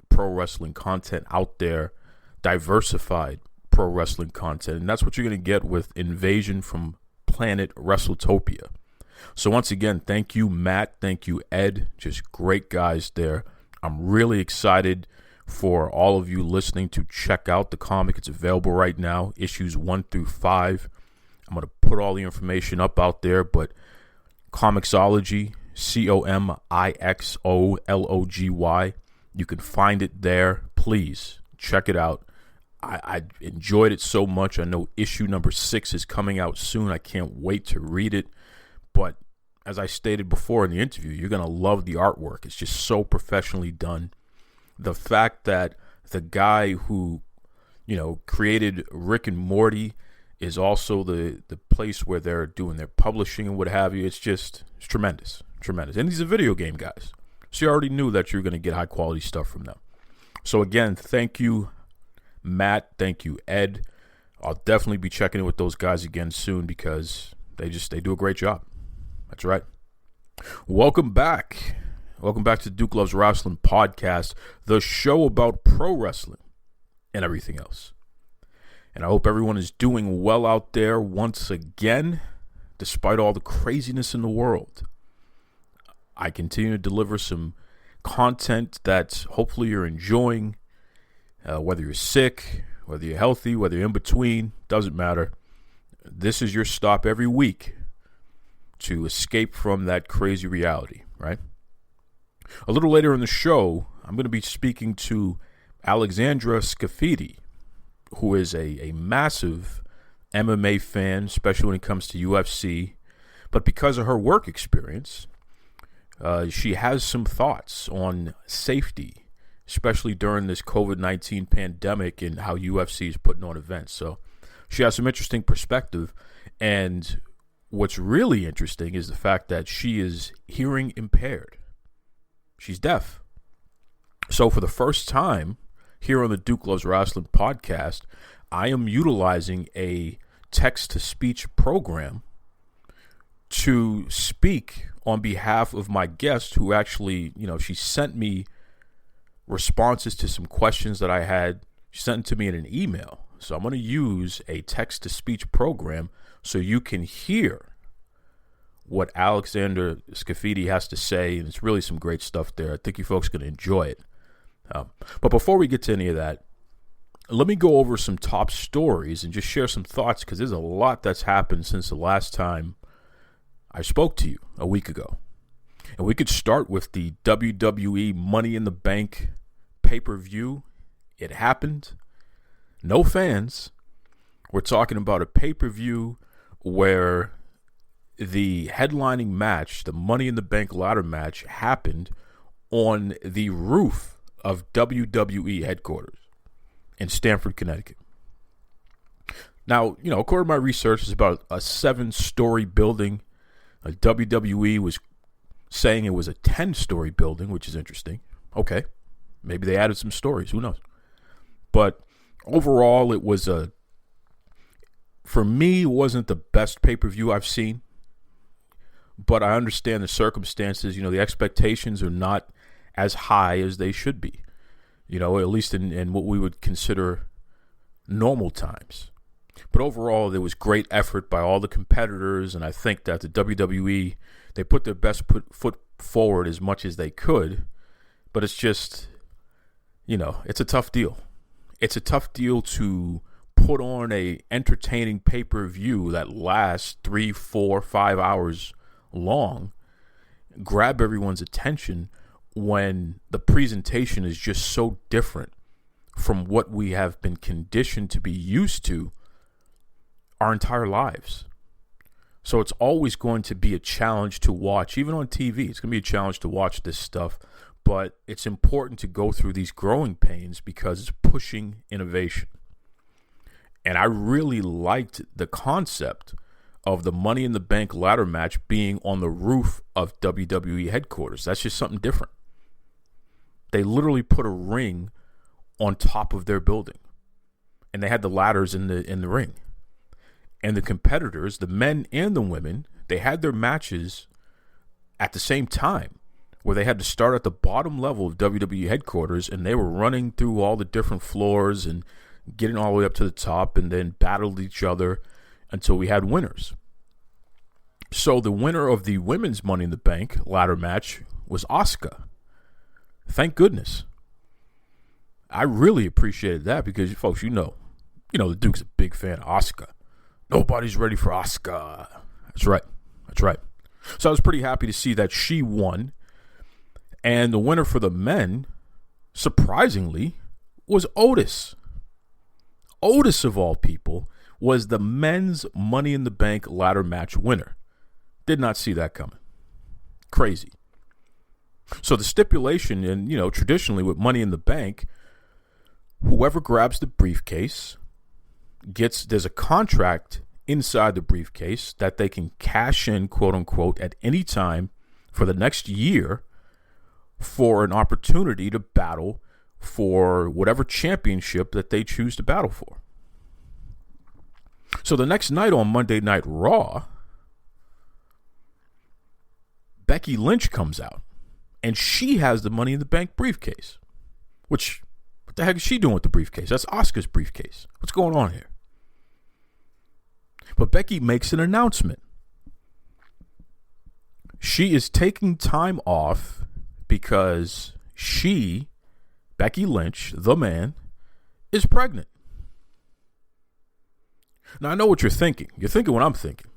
pro wrestling content out there, diversified pro wrestling content, and that's what you're going to get with Invasion from Planet Wrestletopia. So once again, thank you, Matt. Thank you, Ed. Just great guys there. I'm really excited for all of you listening to check out the comic. It's available right now, issues 1 through 5. I'm going to put all the information up out there, but Comixology, COMIXOLOGY, You can find it there. Please check it out. I enjoyed it so much. I know issue number 6 is coming out soon. I can't wait to read it. But as I stated before in the interview, you're going to love the artwork. It's just so professionally done. The fact that the guy who, created Rick and Morty is also the place where they're doing their publishing and what have you. It's tremendous. Tremendous. And these are video game guys. So you already knew that you're going to get high quality stuff from them. So again, thank you, Matt. Thank you, Ed. I'll definitely be checking in with those guys again soon because they do a great job. That's right. Welcome back. Welcome back to Duke Loves Wrestling podcast, the show about pro wrestling and everything else. And I hope everyone is doing well out there once again, despite all the craziness in the world. I continue to deliver some content that hopefully you're enjoying, whether you're sick, whether you're healthy, whether you're in between, doesn't matter. This is your stop every week to escape from that crazy reality, right? A little later in the show, I'm going to be speaking to Alexandra Scafidi, who is a massive MMA fan, especially when it comes to UFC. But because of her work experience, she has some thoughts on safety, especially during this COVID-19 pandemic and how UFC is putting on events. So she has some interesting perspective. And what's really interesting is the fact that she is hearing impaired. She's deaf. So for the first time here on the Duke Loves Wrestling podcast, I am utilizing a text-to-speech program to speak on behalf of my guest who actually, she sent me responses to some questions that I had. She sent it to me in an email. So I'm going to use a text-to-speech program so you can hear what Alexander Scafidi has to say. And it's really some great stuff there. I think you folks are going to enjoy it. But before we get to any of that, let me go over some top stories and just share some thoughts because there's a lot that's happened since the last time I spoke to you a week ago. And we could start with the WWE Money in the Bank pay-per-view. It happened. No fans. We're talking about a pay-per-view where the headlining match, the Money in the Bank ladder match, happened on the roof of WWE headquarters in Stamford, Connecticut. Now, according to my research, it's about a 7-story building. WWE was saying it was a 10-story building, which is interesting. Okay, maybe they added some stories. Who knows? But overall, it was for me, it wasn't the best pay-per-view I've seen. But I understand the circumstances. The expectations are not as high as they should be, at least in what we would consider normal times. But overall, there was great effort by all the competitors, and I think that the WWE, they put their best foot forward as much as they could, but it's just, it's a tough deal. It's a tough deal to put on a entertaining pay-per-view that lasts 3, 4, 5 hours long, grab everyone's attention when the presentation is just so different from what we have been conditioned to be used to our entire lives. So it's always going to be a challenge to watch, even on TV. It's going to be a challenge to watch this stuff, but it's important to go through these growing pains because it's pushing innovation. And I really liked the concept of the Money in the Bank ladder match being on the roof of WWE headquarters. That's just something different. They literally put a ring on top of their building, and they had the ladders in the ring. And the competitors, the men and the women, they had their matches at the same time, where they had to start at the bottom level of WWE headquarters, and they were running through all the different floors and getting all the way up to the top, and then battled each other until we had winners. So the winner of the women's Money in the Bank ladder match was Asuka. Thank goodness. I really appreciated that because, folks, the Duke's a big fan of Asuka. Nobody's ready for Asuka. That's right. That's right. So I was pretty happy to see that she won. And the winner for the men surprisingly, was Otis. Otis, of all people, was the men's Money in the Bank ladder match winner. Did not see that coming. Crazy. So the stipulation, and traditionally with Money in the Bank, whoever grabs the briefcase there's a contract inside the briefcase that they can cash in, quote unquote, at any time for the next year for an opportunity to battle for whatever championship that they choose to battle for. So the next night on Monday Night Raw, Becky Lynch comes out, and she has the Money in the Bank briefcase. What the heck is she doing with the briefcase? That's Asuka's briefcase. What's going on here? But Becky makes an announcement. She is taking time off because Becky Lynch, the man, is pregnant. Now, I know what you're thinking. You're thinking what I'm thinking.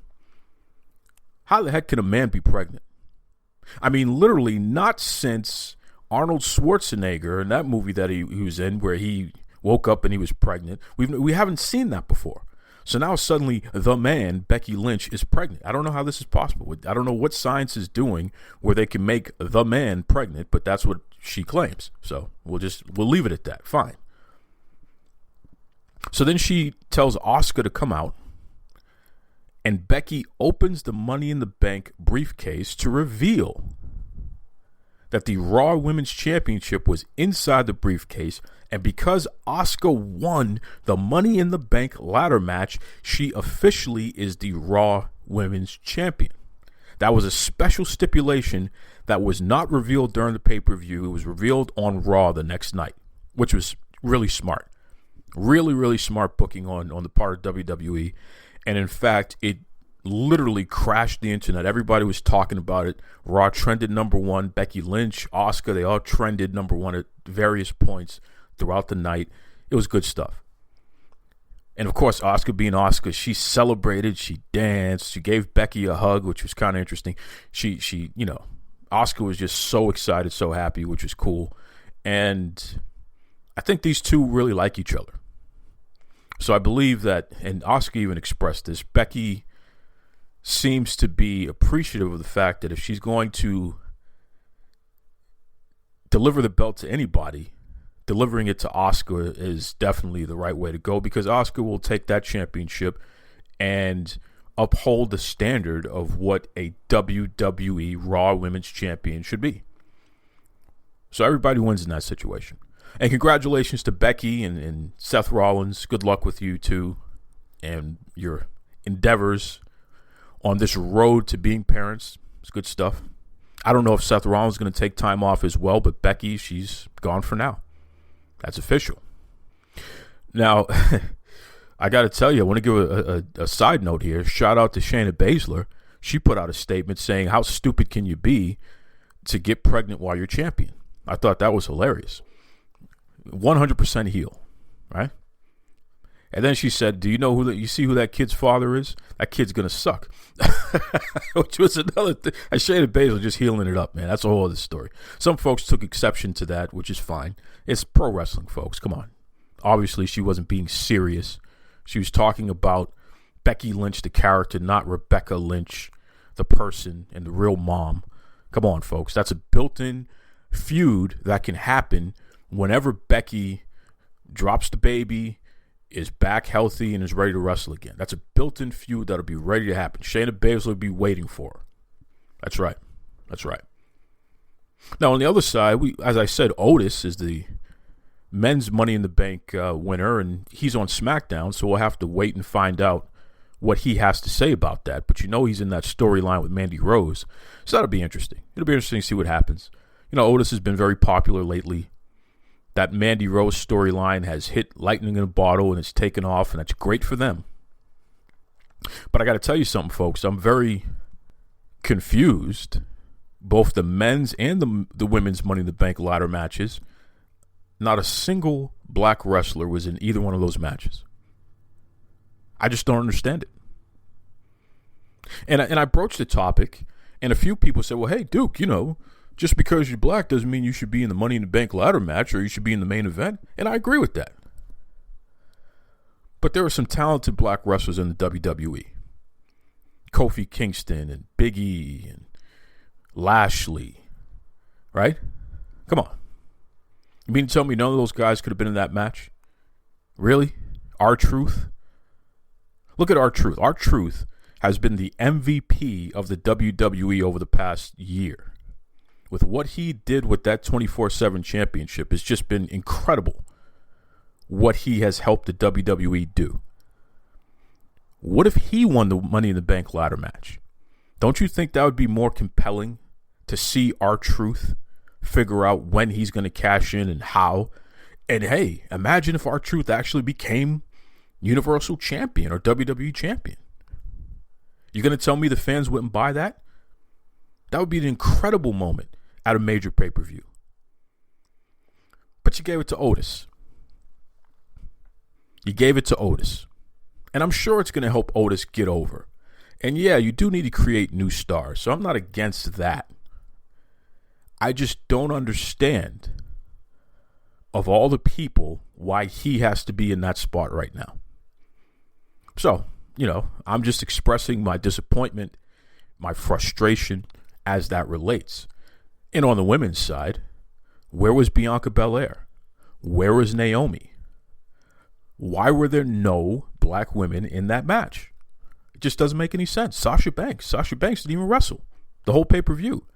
How the heck can a man be pregnant? I mean, literally not since Arnold Schwarzenegger in that movie that he was in where he woke up and he was pregnant. We haven't seen that before. So now suddenly the man, Becky Lynch, is pregnant. I don't know how this is possible. I don't know what science is doing where they can make the man pregnant, but that's what she claims. So we'll leave it at that. Fine. So then she tells Asuka to come out, and Becky opens the Money in the Bank briefcase to reveal that the Raw Women's Championship was inside the briefcase, and because Asuka won the Money in the Bank ladder match, she officially is the Raw Women's Champion. That was a special stipulation that was not revealed during the pay-per-view. It was revealed on Raw the next night, which was really smart. Really, really smart booking on the part of WWE. And in fact, it literally crashed the internet. Everybody was talking about it. Raw trended number one. Becky Lynch, Asuka, they all trended number one at various points throughout the night. It was good stuff. And of course, Asuka being Asuka, she celebrated, she danced, she gave Becky a hug, which was kind of interesting. She Asuka was just so excited, so happy, which was cool. And I think these two really like each other. So I believe that, and Asuka even expressed this, Becky seems to be appreciative of the fact that if she's going to deliver the belt to anybody, delivering it to Asuka is definitely the right way to go, because Asuka will take that championship and uphold the standard of what a WWE Raw Women's Champion should be. So everybody wins in that situation. And congratulations to Becky and Seth Rollins. Good luck with you two and your endeavors on this road to being parents. It's good stuff. I don't know if Seth Rollins is going to take time off as well, but Becky, she's gone for now. That's official. Now, I got to tell you, I want to give a side note here. Shout out to Shayna Baszler. She put out a statement saying, how stupid can you be to get pregnant while you're champion? I thought that was hilarious. 100% heel, right? And then she said, do you know you see who that kid's father is? That kid's going to suck. Which was another thing. And Shayna Baszler just healing it up, man. That's a whole other story. Some folks took exception to that, which is fine. It's pro wrestling, folks. Come on. Obviously, she wasn't being serious. She was talking about Becky Lynch, the character, not Rebecca Lynch, the person and the real mom. Come on, folks. That's a built-in feud that can happen whenever Becky drops the baby, is back healthy, and is ready to wrestle again. That's a built-in feud that'll be ready to happen. Shayna Baszler will be waiting for her. That's right. That's right. Now, on the other side, as I said, Otis is the men's Money in the Bank winner, and he's on SmackDown, so we'll have to wait and find out what he has to say about that. But he's in that storyline with Mandy Rose, so that'll be interesting. It'll be interesting to see what happens. Otis has been very popular lately. That Mandy Rose storyline has hit lightning in a bottle and it's taken off, and that's great for them. But I got to tell you something, folks. I'm very confused. Both the men's and the women's Money in the Bank ladder matches, not a single black wrestler was in either one of those matches. I just don't understand it. And I broached the topic, and a few people said, well, hey, Duke, Just because you're black doesn't mean you should be in the Money in the Bank ladder match or you should be in the main event. And I agree with that. But there are some talented black wrestlers in the WWE. Kofi Kingston and Big E and Lashley. Right? Come on. You mean to tell me none of those guys could have been in that match? Really? R-Truth? Look at R-Truth. R-Truth has been the MVP of the WWE over the past year. With what he did with that 24/7 championship, it's just been incredible what he has helped the WWE do. What if he won the Money in the Bank ladder match? Don't you think that would be more compelling to see R-Truth figure out when he's going to cash in and how? And hey, imagine if R-Truth actually became Universal Champion or WWE Champion. You're going to tell me the fans wouldn't buy that? That would be an incredible moment at a major pay-per-view. But you gave it to Otis. You gave it to Otis. And I'm sure it's going to help Otis get over. And yeah, you do need to create new stars, so I'm not against that. I just don't understand, of all the people, why he has to be in that spot right now. So, I'm just expressing my disappointment, my frustration as that relates. And on the women's side, where was Bianca Belair? Where was Naomi? Why were there no black women in that match? It just doesn't make any sense. Sasha Banks didn't even wrestle the whole pay-per-view.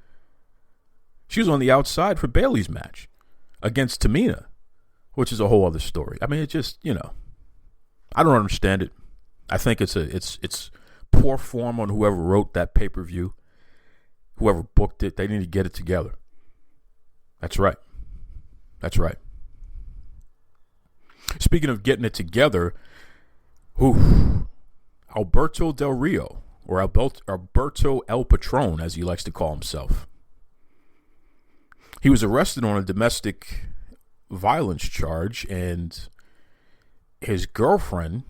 She was on the outside for Bayley's match against Tamina, which is a whole other story. I mean, it just, I don't understand it. I think it's poor form on whoever wrote that pay-per-view, whoever booked it. They need to get it together. That's right. That's right. Speaking of getting it together, Alberto Del Rio, or Alberto El Patron, as he likes to call himself. He was arrested on a domestic violence charge, and his girlfriend,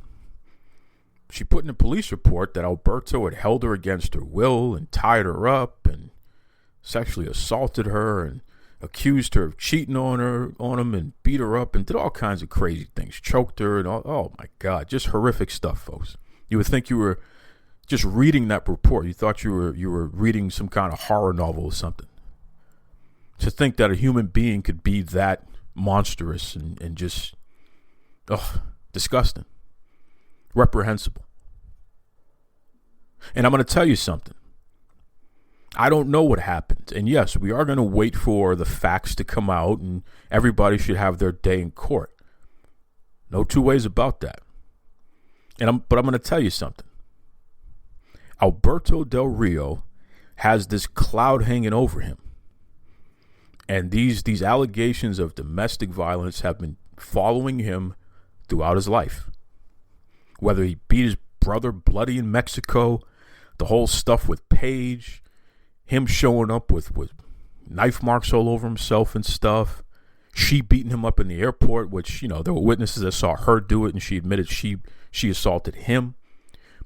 she put in a police report that Alberto had held her against her will and tied her up and sexually assaulted her and accused her of cheating on him and beat her up and did all kinds of crazy things, choked her and all. Oh my God, just horrific stuff, folks. You would think you were just reading that report. You thought you were reading some kind of horror novel or something. To think that a human being could be that monstrous and just, disgusting, reprehensible. And I'm going to tell you something. I don't know what happened. And yes, we are going to wait for the facts to come out, and everybody should have their day in court. No two ways about that. But I'm going to tell you something. Alberto Del Rio has this cloud hanging over him. And these allegations of domestic violence have been following him throughout his life. Whether he beat his brother bloody in Mexico, the whole stuff with Paige, him showing up with knife marks all over himself and stuff, she beating him up in the airport, which, there were witnesses that saw her do it, and she admitted she assaulted him.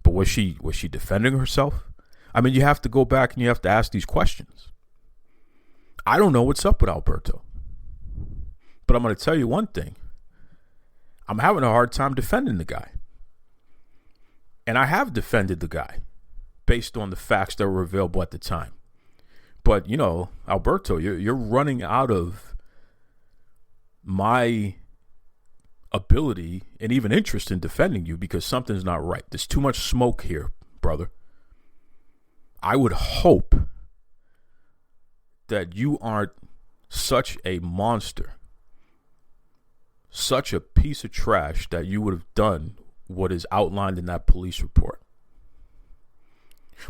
But was she defending herself? I mean, you have to go back and you have to ask these questions. I don't know what's up with Alberto. But I'm going to tell you one thing. I'm having a hard time defending the guy. And I have defended the guy based on the facts that were available at the time. But, Alberto, you're running out of my ability and even interest in defending you because something's not right. There's too much smoke here, brother. I would hope that you aren't such a monster, such a piece of trash that you would have done what is outlined in that police report.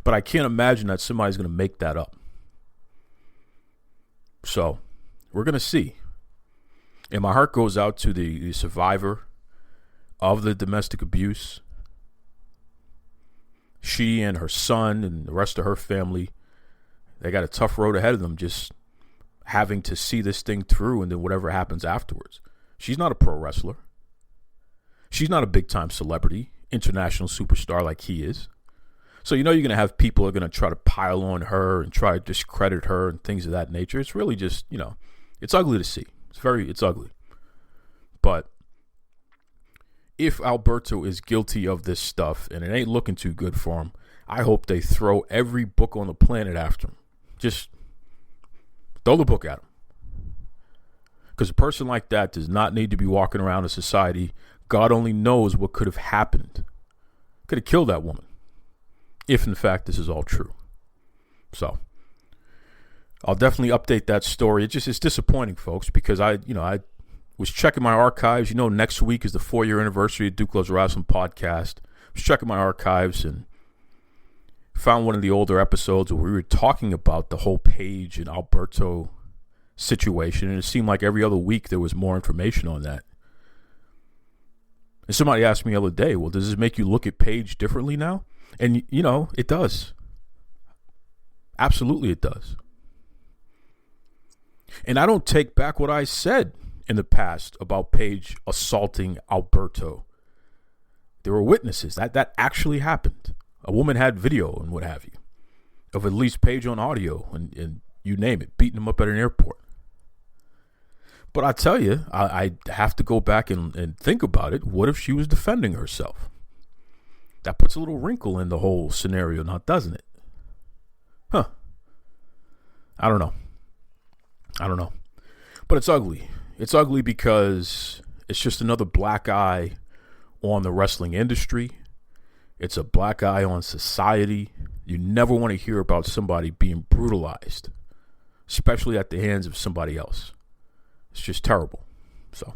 But I can't imagine that somebody's going to make that up. So we're going to see. And my heart goes out to the survivor of the domestic abuse. She and her son and the rest of her family, they got a tough road ahead of them just having to see this thing through and then whatever happens afterwards. She's not a pro wrestler. She's not a big-time celebrity, international superstar like he is. So you're going to have people who are going to try to pile on her and try to discredit her and things of that nature. It's really just, it's ugly to see. It's ugly. But if Alberto is guilty of this stuff and it ain't looking too good for him, I hope they throw every book on the planet after him. Just throw the book at him. Because a person like that does not need to be walking around in society. God only knows what could have happened. Could have killed that woman. If in fact this is all true. So I'll definitely update that story. It's disappointing, folks, because I was checking my archives. Next week is the 4-year anniversary of Duke Loves Wrestling podcast. I was checking my archives and found one of the older episodes where we were talking about the whole Paige and Alberto situation, and it seemed like every other week there was more information on that. And somebody asked me the other day, well, does this make you look at Paige differently now? And, it does. Absolutely it does. And I don't take back what I said in the past about Paige assaulting Alberto. There were witnesses. That actually happened. A woman had video and what have you of at least Paige on audio and you name it, beating him up at an airport. But I tell you, I have to go back and think about it. What if she was defending herself? That puts a little wrinkle in the whole scenario now, doesn't it? Huh. I don't know. But it's ugly. It's ugly because it's just another black eye on the wrestling industry. It's a black eye on society. You never want to hear about somebody being brutalized, especially at the hands of somebody else. It's just terrible. So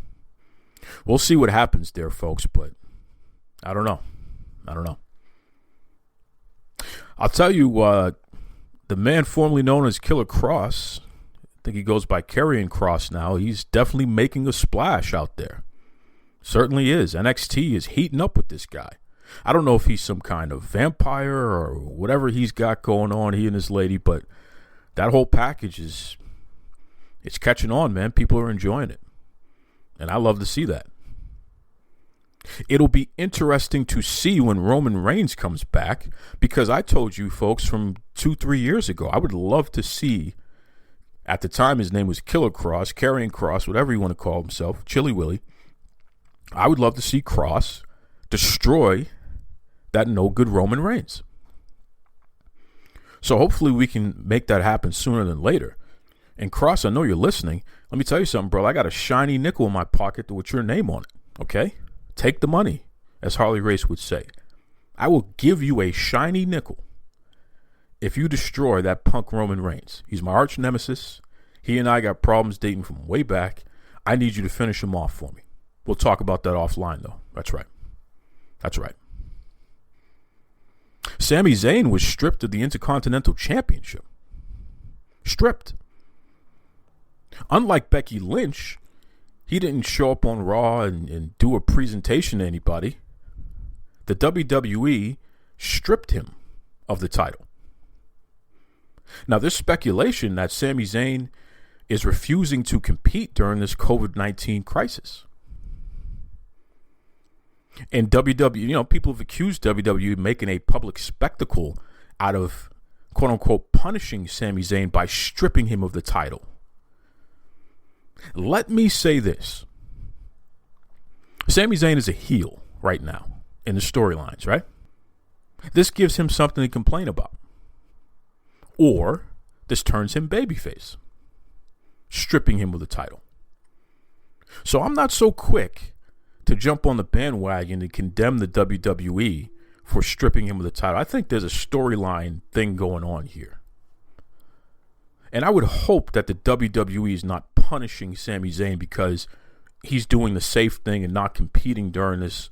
we'll see what happens there, folks, but I don't know. I'll tell you, the man formerly known as Killer Cross, I think he goes by Karrion Kross now, he's definitely making a splash out there. Certainly is. NXT is heating up with this guy. I don't know if he's some kind of vampire or whatever he's got going on, he and his lady, but that whole package it's catching on, man. People are enjoying it. And I love to see that. It'll be interesting to see when Roman Reigns comes back, because I told you folks from 2-3 years ago, I would love to see, at the time his name was Killer Cross, Karrion Kross, whatever you want to call himself, Chili Willy. I would love to see Cross destroy that no good Roman Reigns. So hopefully we can make that happen sooner than later. And Cross, I know you're listening. Let me tell you something, bro. I got a shiny nickel in my pocket with your name on it. Okay? Take the money, as Harley Race would say. I will give you a shiny nickel if you destroy that punk Roman Reigns. He's my arch nemesis. He and I got problems dating from way back. I need you to finish him off for me. We'll talk about that offline, though. That's right. Sami Zayn was stripped of the Intercontinental Championship. Stripped. Unlike Becky Lynch, he didn't show up on Raw and do a presentation to anybody. The WWE stripped him of the title. Now, there's speculation that Sami Zayn is refusing to compete during this COVID-19 crisis. And WWE, people have accused WWE of making a public spectacle out of, quote unquote, punishing Sami Zayn by stripping him of the title. Let me say this. Sami Zayn is a heel right now in the storylines, right? This gives him something to complain about. Or this turns him babyface, stripping him of the title. So I'm not so quick to jump on the bandwagon and condemn the WWE for stripping him of the title. I think there's a storyline thing going on here. And I would hope that the WWE is not punishing Sami Zayn because he's doing the safe thing and not competing during this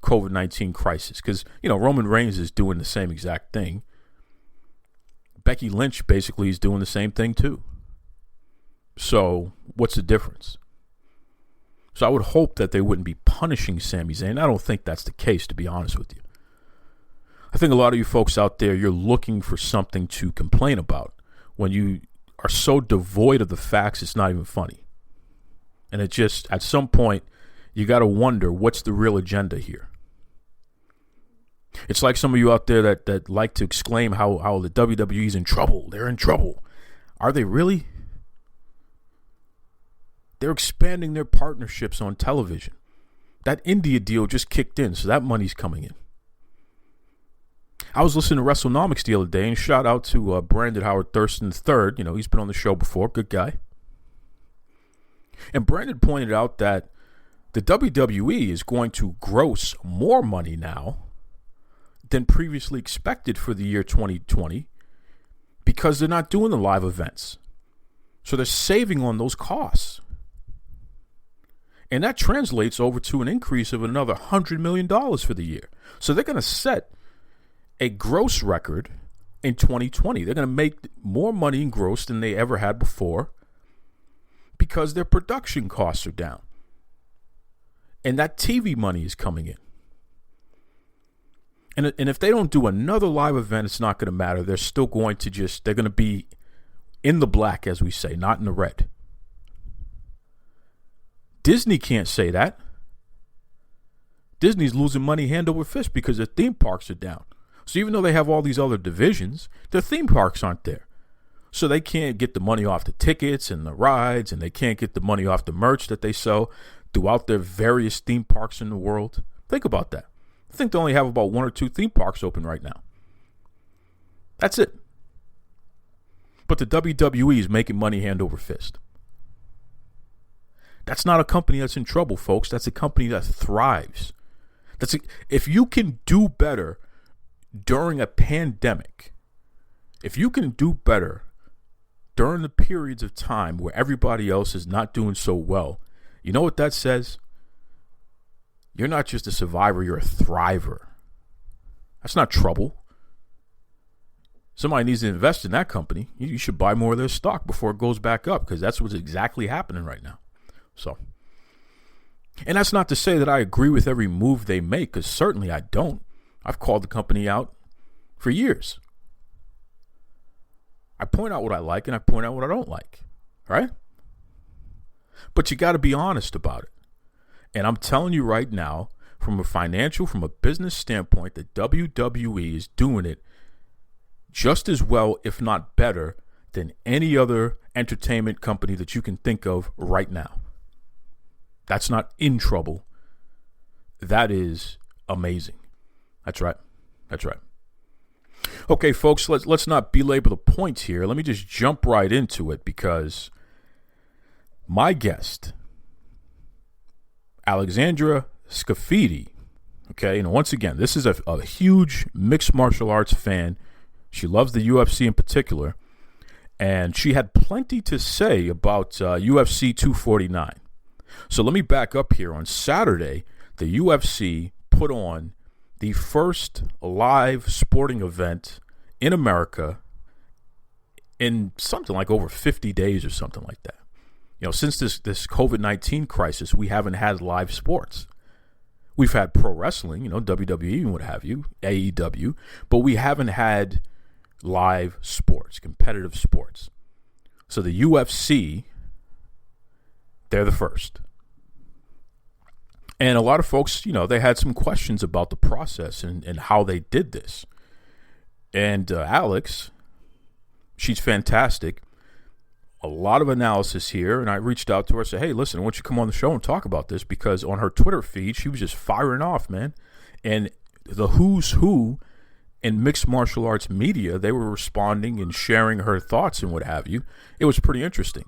COVID-19 crisis. Because, Roman Reigns is doing the same exact thing. Becky Lynch basically is doing the same thing too. So what's the difference? So I would hope that they wouldn't be punishing Sami Zayn. I don't think that's the case, to be honest with you. I think a lot of you folks out there, you're looking for something to complain about when you are so devoid of the facts, it's not even funny. And it just, at some point, you got to wonder, what's the real agenda here? It's like some of you out there that like to exclaim how the WWE's in trouble. They're in trouble. Are they really? They're expanding their partnerships on television. That India deal just kicked in, so that money's coming in. I was listening to WrestleNomics the other day, and shout out to Brandon Howard Thurston III. You know, he's been on the show before. Good guy. And Brandon pointed out that the WWE is going to gross more money now than previously expected for the year 2020 because they're not doing the live events. So they're saving on those costs. And that translates over to an increase of another $100 million for the year. So they're going to set a gross record in 2020. They're going to make more money in gross than they ever had before because their production costs are down. And that TV money is coming in. And if they don't do another live event, it's not going to matter. They're still going to they're going to be in the black, as we say, not in the red. Disney can't say that. Disney's losing money hand over fist because their theme parks are down. So even though they have all these other divisions, their theme parks aren't there. So they can't get the money off the tickets and the rides, and they can't get the money off the merch that they sell throughout their various theme parks in the world. Think about that. I think they only have about 1 or 2 theme parks open right now. That's it. But the WWE is making money hand over fist. That's not a company that's in trouble, folks. That's a company that thrives. If you can do better during a pandemic, if you can do better during the periods of time where everybody else is not doing so well, you know what that says? You're not just a survivor, you're a thriver. That's not trouble. Somebody needs to invest in that company. You should buy more of their stock before it goes back up, because that's what's exactly happening right now. So, and that's not to say that I agree with every move they make, because certainly I don't. I've called the company out for years. I point out what I like and I point out what I don't like, right? But you got to be honest about it. And I'm telling you right now, from a business standpoint, the WWE is doing it just as well, if not better, than any other entertainment company that you can think of right now. That's not in trouble. That is amazing. That's right. That's right. Okay, folks, let's not belabor the point here. Let me just jump right into it, because my guest, Alexandra Scafidi, okay, and once again, this is a huge mixed martial arts fan. She loves the UFC in particular, and she had plenty to say about UFC 249. So let me back up here. On Saturday, the UFC put on the first live sporting event in America in something like over 50 days or something like that. You know, since this COVID-19 crisis, we haven't had live sports. We've had pro wrestling, you know, WWE and what have you, AEW, but we haven't had live sports, competitive sports. So the UFC, they're the first. And a lot of folks, you know, they had some questions about the process and how they did this. And Alex, she's fantastic. A lot of analysis here. And I reached out to her and said, hey, listen, why don't you come on the show and talk about this? Because on her Twitter feed, she was just firing off, man. And the who's who in mixed martial arts media, they were responding and sharing her thoughts and what have you. It was pretty interesting.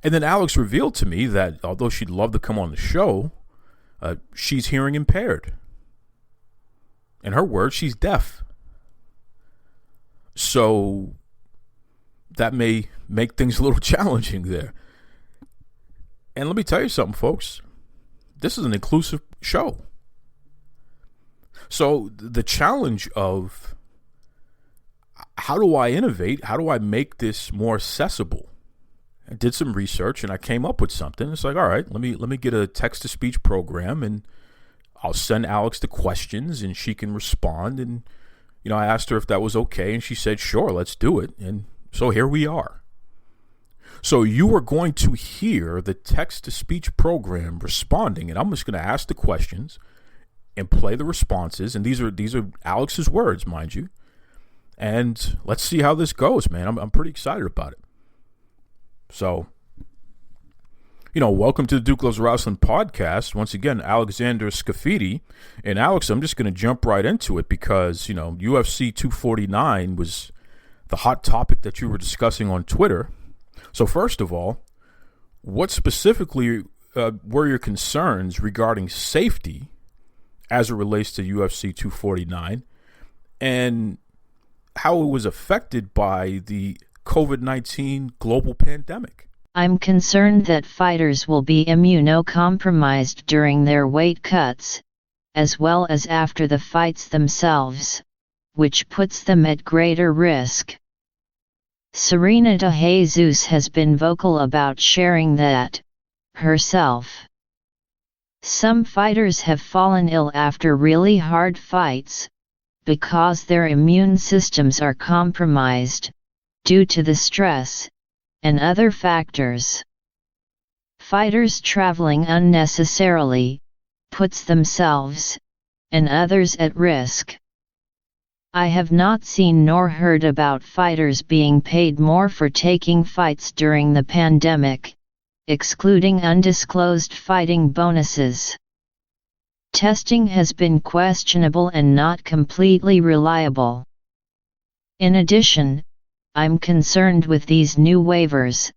And then Alex revealed to me that although she'd love to come on the show, she's hearing impaired. In her words, she's deaf. So that may make things a little challenging there. And let me tell you something, folks. This is an inclusive show. So the challenge of how do I innovate? How do I make this more accessible? I did some research and I came up with something. It's like, all right, let me get a text-to-speech program, and I'll send Alex the questions and she can respond. And, you know, I asked her if that was okay, and she said, sure, let's do it. And so here we are. So you are going to hear the text-to-speech program responding, and I'm just going to ask the questions. and play the responses. And these are Alex's words, mind you. And let's see how this goes, man. I'm pretty excited about it. So, welcome to the Duke Loves Wrestling podcast. Once again, Alexander Scafidi. And Alex, I'm just going to jump right into it because, UFC 249 was the hot topic that you were discussing on Twitter. So first of all, what specifically were your concerns regarding safety as it relates to UFC 249 and how it was affected by the COVID-19 global pandemic? I'm concerned that fighters will be immunocompromised during their weight cuts, as well as after the fights themselves, which puts them at greater risk. Serena de Jesus has been vocal about sharing that herself. Some fighters have fallen ill after really hard fights, because their immune systems are compromised, due to the stress, and other factors. Fighters traveling unnecessarily, puts themselves, and others at risk. I have not seen nor heard about fighters being paid more for taking fights during the pandemic, excluding undisclosed fighting bonuses. Testing has been questionable and not completely reliable. In addition, I'm concerned with these new waivers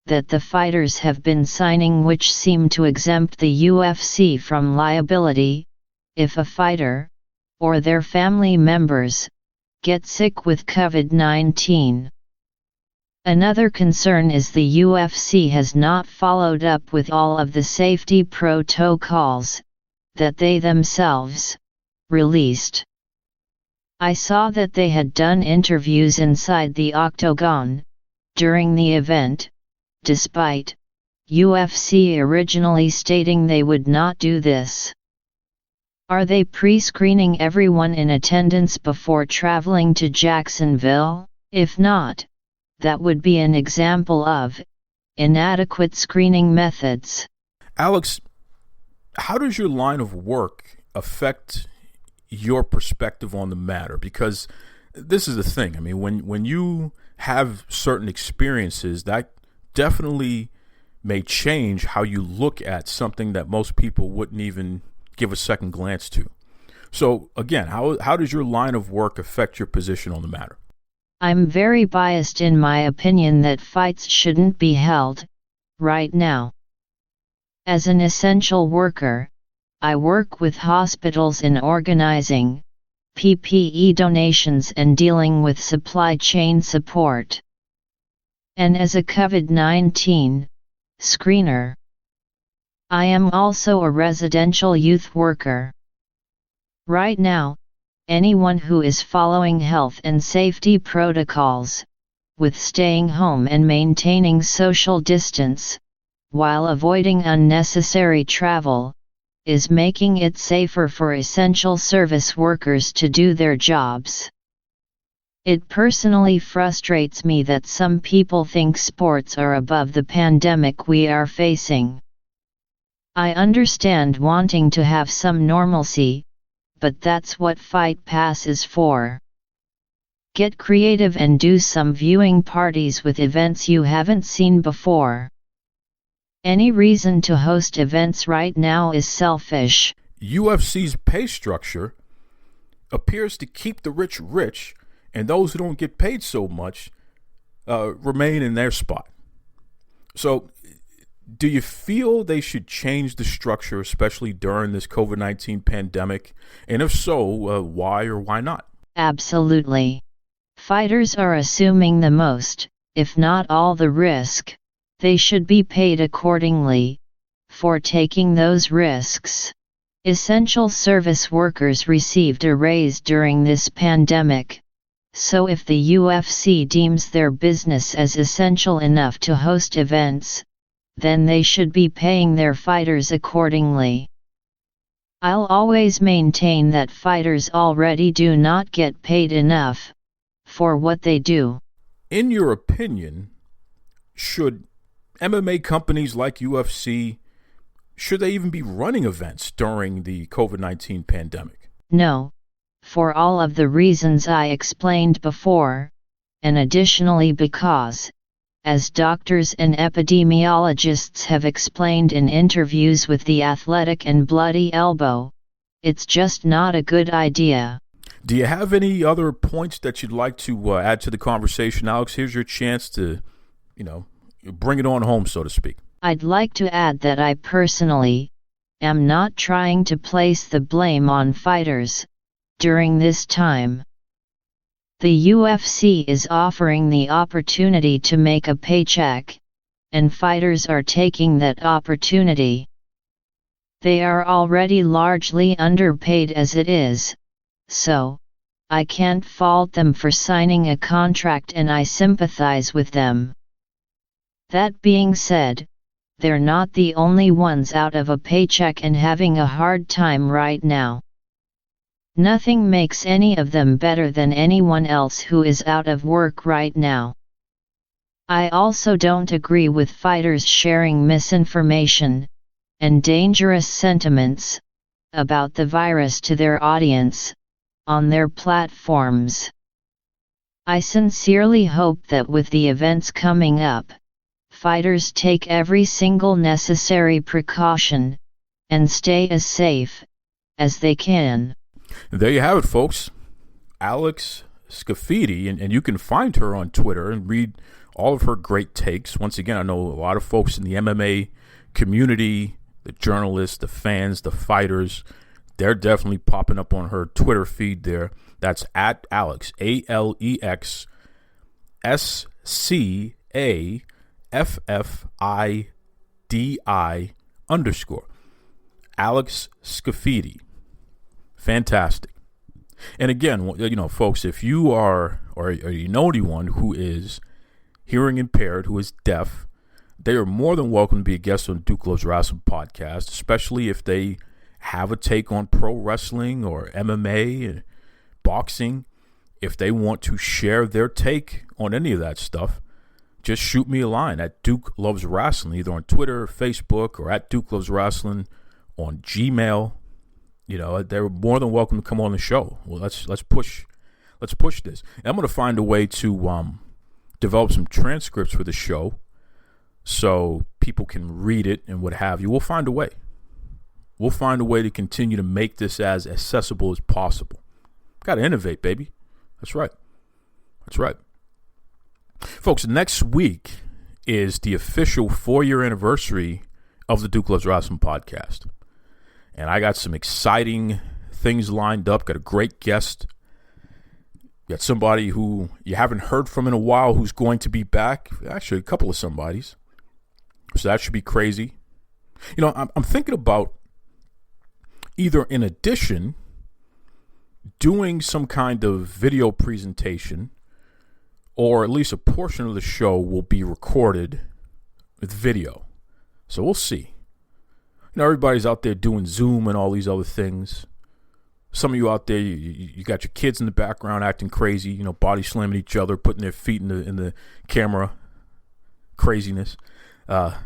that the fighters have been signing, which seem to exempt the UFC from liability if a fighter, or their family members, get sick with COVID-19. Another concern is the UFC has not followed up with all of the safety protocols that they themselves released. I saw that they had done interviews inside the octagon during the event, despite UFC originally stating they would not do this. Are they pre-screening everyone in attendance before traveling to Jacksonville? If not, that would be an example of inadequate screening methods. Alex, how does your line of work affect your perspective on the matter? Because this is the thing. I mean, when you have certain experiences, that definitely may change how you look at something that most people wouldn't even give a second glance to. So again, how does your line of work affect your position on the matter? I'm very biased in my opinion that fights shouldn't be held right now. As an essential worker, I work with hospitals in organizing PPE donations and dealing with supply chain support. And as a COVID-19 screener, I am also a residential youth worker. Right now, anyone who is following health and safety protocols, with staying home and maintaining social distance, while avoiding unnecessary travel, is making it safer for essential service workers to do their jobs. It personally frustrates me that some people think sports are above the pandemic we are facing. I understand wanting to have some normalcy, but that's what Fight Pass is for. Get creative and do some viewing parties with events you haven't seen before. Any reason to host events right now is selfish. UFC's pay structure appears to keep the rich rich, and those who don't get paid so much remain in their spot. So, do you feel they should change the structure, especially during this COVID-19 pandemic? And if so, why or why not? Absolutely. Fighters are assuming the most, if not all, the risk. They should be paid accordingly for taking those risks. Essential service workers received a raise during this pandemic, so if the UFC deems their business as essential enough to host events, then they should be paying their fighters accordingly. I'll always maintain that fighters already do not get paid enough for what they do. In your opinion, should MMA companies like UFC should they even be running events during the COVID-19 pandemic? No. For all of the reasons I explained before, and additionally because, as doctors and epidemiologists have explained in interviews with The Athletic and Bloody Elbow, it's just not a good idea. Do you have any other points that you'd like to add to the conversation, Alex? Here's your chance to, bring it on home, so to speak. I'd like to add that I personally am not trying to place the blame on fighters during this time. The UFC is offering the opportunity to make a paycheck, and fighters are taking that opportunity. They are already largely underpaid as it is, so I can't fault them for signing a contract, and I sympathize with them. That being said, they're not the only ones out of a paycheck and having a hard time right now. Nothing makes any of them better than anyone else who is out of work right now. I also don't agree with fighters sharing misinformation and dangerous sentiments about the virus to their audience on their platforms. I sincerely hope that with the events coming up, fighters take every single necessary precaution and stay as safe as they can. There you have it, folks. Alex Scafidi, and you can find her on Twitter and read all of her great takes. Once again, I know a lot of folks in the MMA community, the journalists, the fans, the fighters, they're definitely popping up on her Twitter feed there. That's at Alex, AlexSCAFFIDI_. Alex Scafidi. Fantastic. And again, folks, if you are, or you know anyone who is hearing impaired, who is deaf, they are more than welcome to be a guest on Duke Loves Wrestling podcast, especially if they have a take on pro wrestling or MMA and boxing. If they want to share their take on any of that stuff, just shoot me a line at Duke Loves Wrestling, either on Twitter, Facebook, or at Duke Loves Wrestling on Gmail. They're more than welcome to come on the show. Well, let's push this. And I'm going to find a way to develop some transcripts for the show so people can read it and what have you. We'll find a way. We'll find a way to continue to make this as accessible as possible. Got to innovate, baby. That's right. That's right. Folks, next week is the official 4-year anniversary of the Duke Loves Wrestling podcast. And I got some exciting things lined up. Got a great guest. Got somebody who you haven't heard from in a while who's going to be back. Actually, a couple of somebodies. So that should be crazy. I'm thinking about either in addition doing some kind of video presentation, or at least a portion of the show will be recorded with video. So we'll see. Everybody's out there doing Zoom and all these other things. Some of you out there, you got your kids in the background acting crazy, body slamming each other, putting their feet in the camera. Craziness. But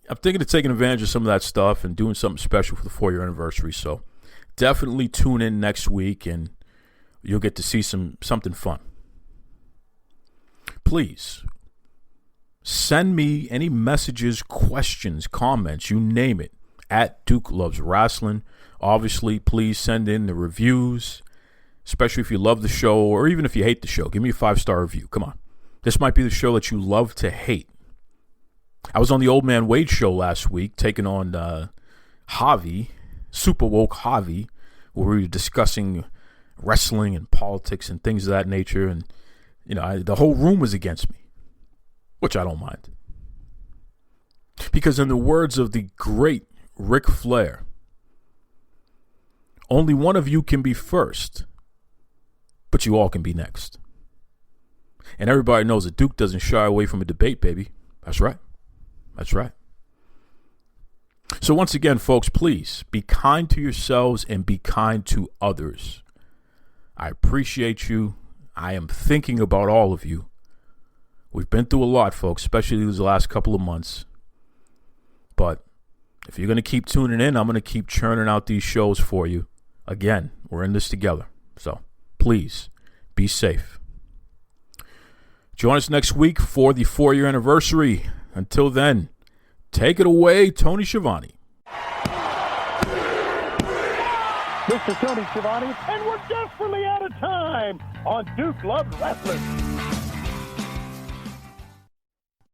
I'm thinking of taking advantage of some of that stuff and doing something special for the 4-year anniversary. So definitely tune in next week and you'll get to see something fun. Please send me any messages, questions, comments, you name it, at Duke Loves Wrestling. Obviously, please send in the reviews, especially if you love the show or even if you hate the show. Give me a 5-star review. Come on. This might be the show that you love to hate. I was on the Old Man Wade show last week, taking on Javi, Super Woke Javi, where we were discussing wrestling and politics and things of that nature. And, the whole room was against me, which I don't mind. Because in the words of the great Ric Flair, only one of you can be first, but you all can be next. And everybody knows that Duke doesn't shy away from a debate, baby. That's right. That's right. So once again, folks, please be kind to yourselves and be kind to others. I appreciate you. I am thinking about all of you. We've been through a lot, folks, especially these last couple of months. But if you're going to keep tuning in, I'm going to keep churning out these shows for you. Again, we're in this together. So please be safe. Join us next week for the 4-year anniversary. Until then, take it away, Tony Schiavone. Mr. Tony Schiavone, and we're desperately out of time on Duke Loves Wrestling.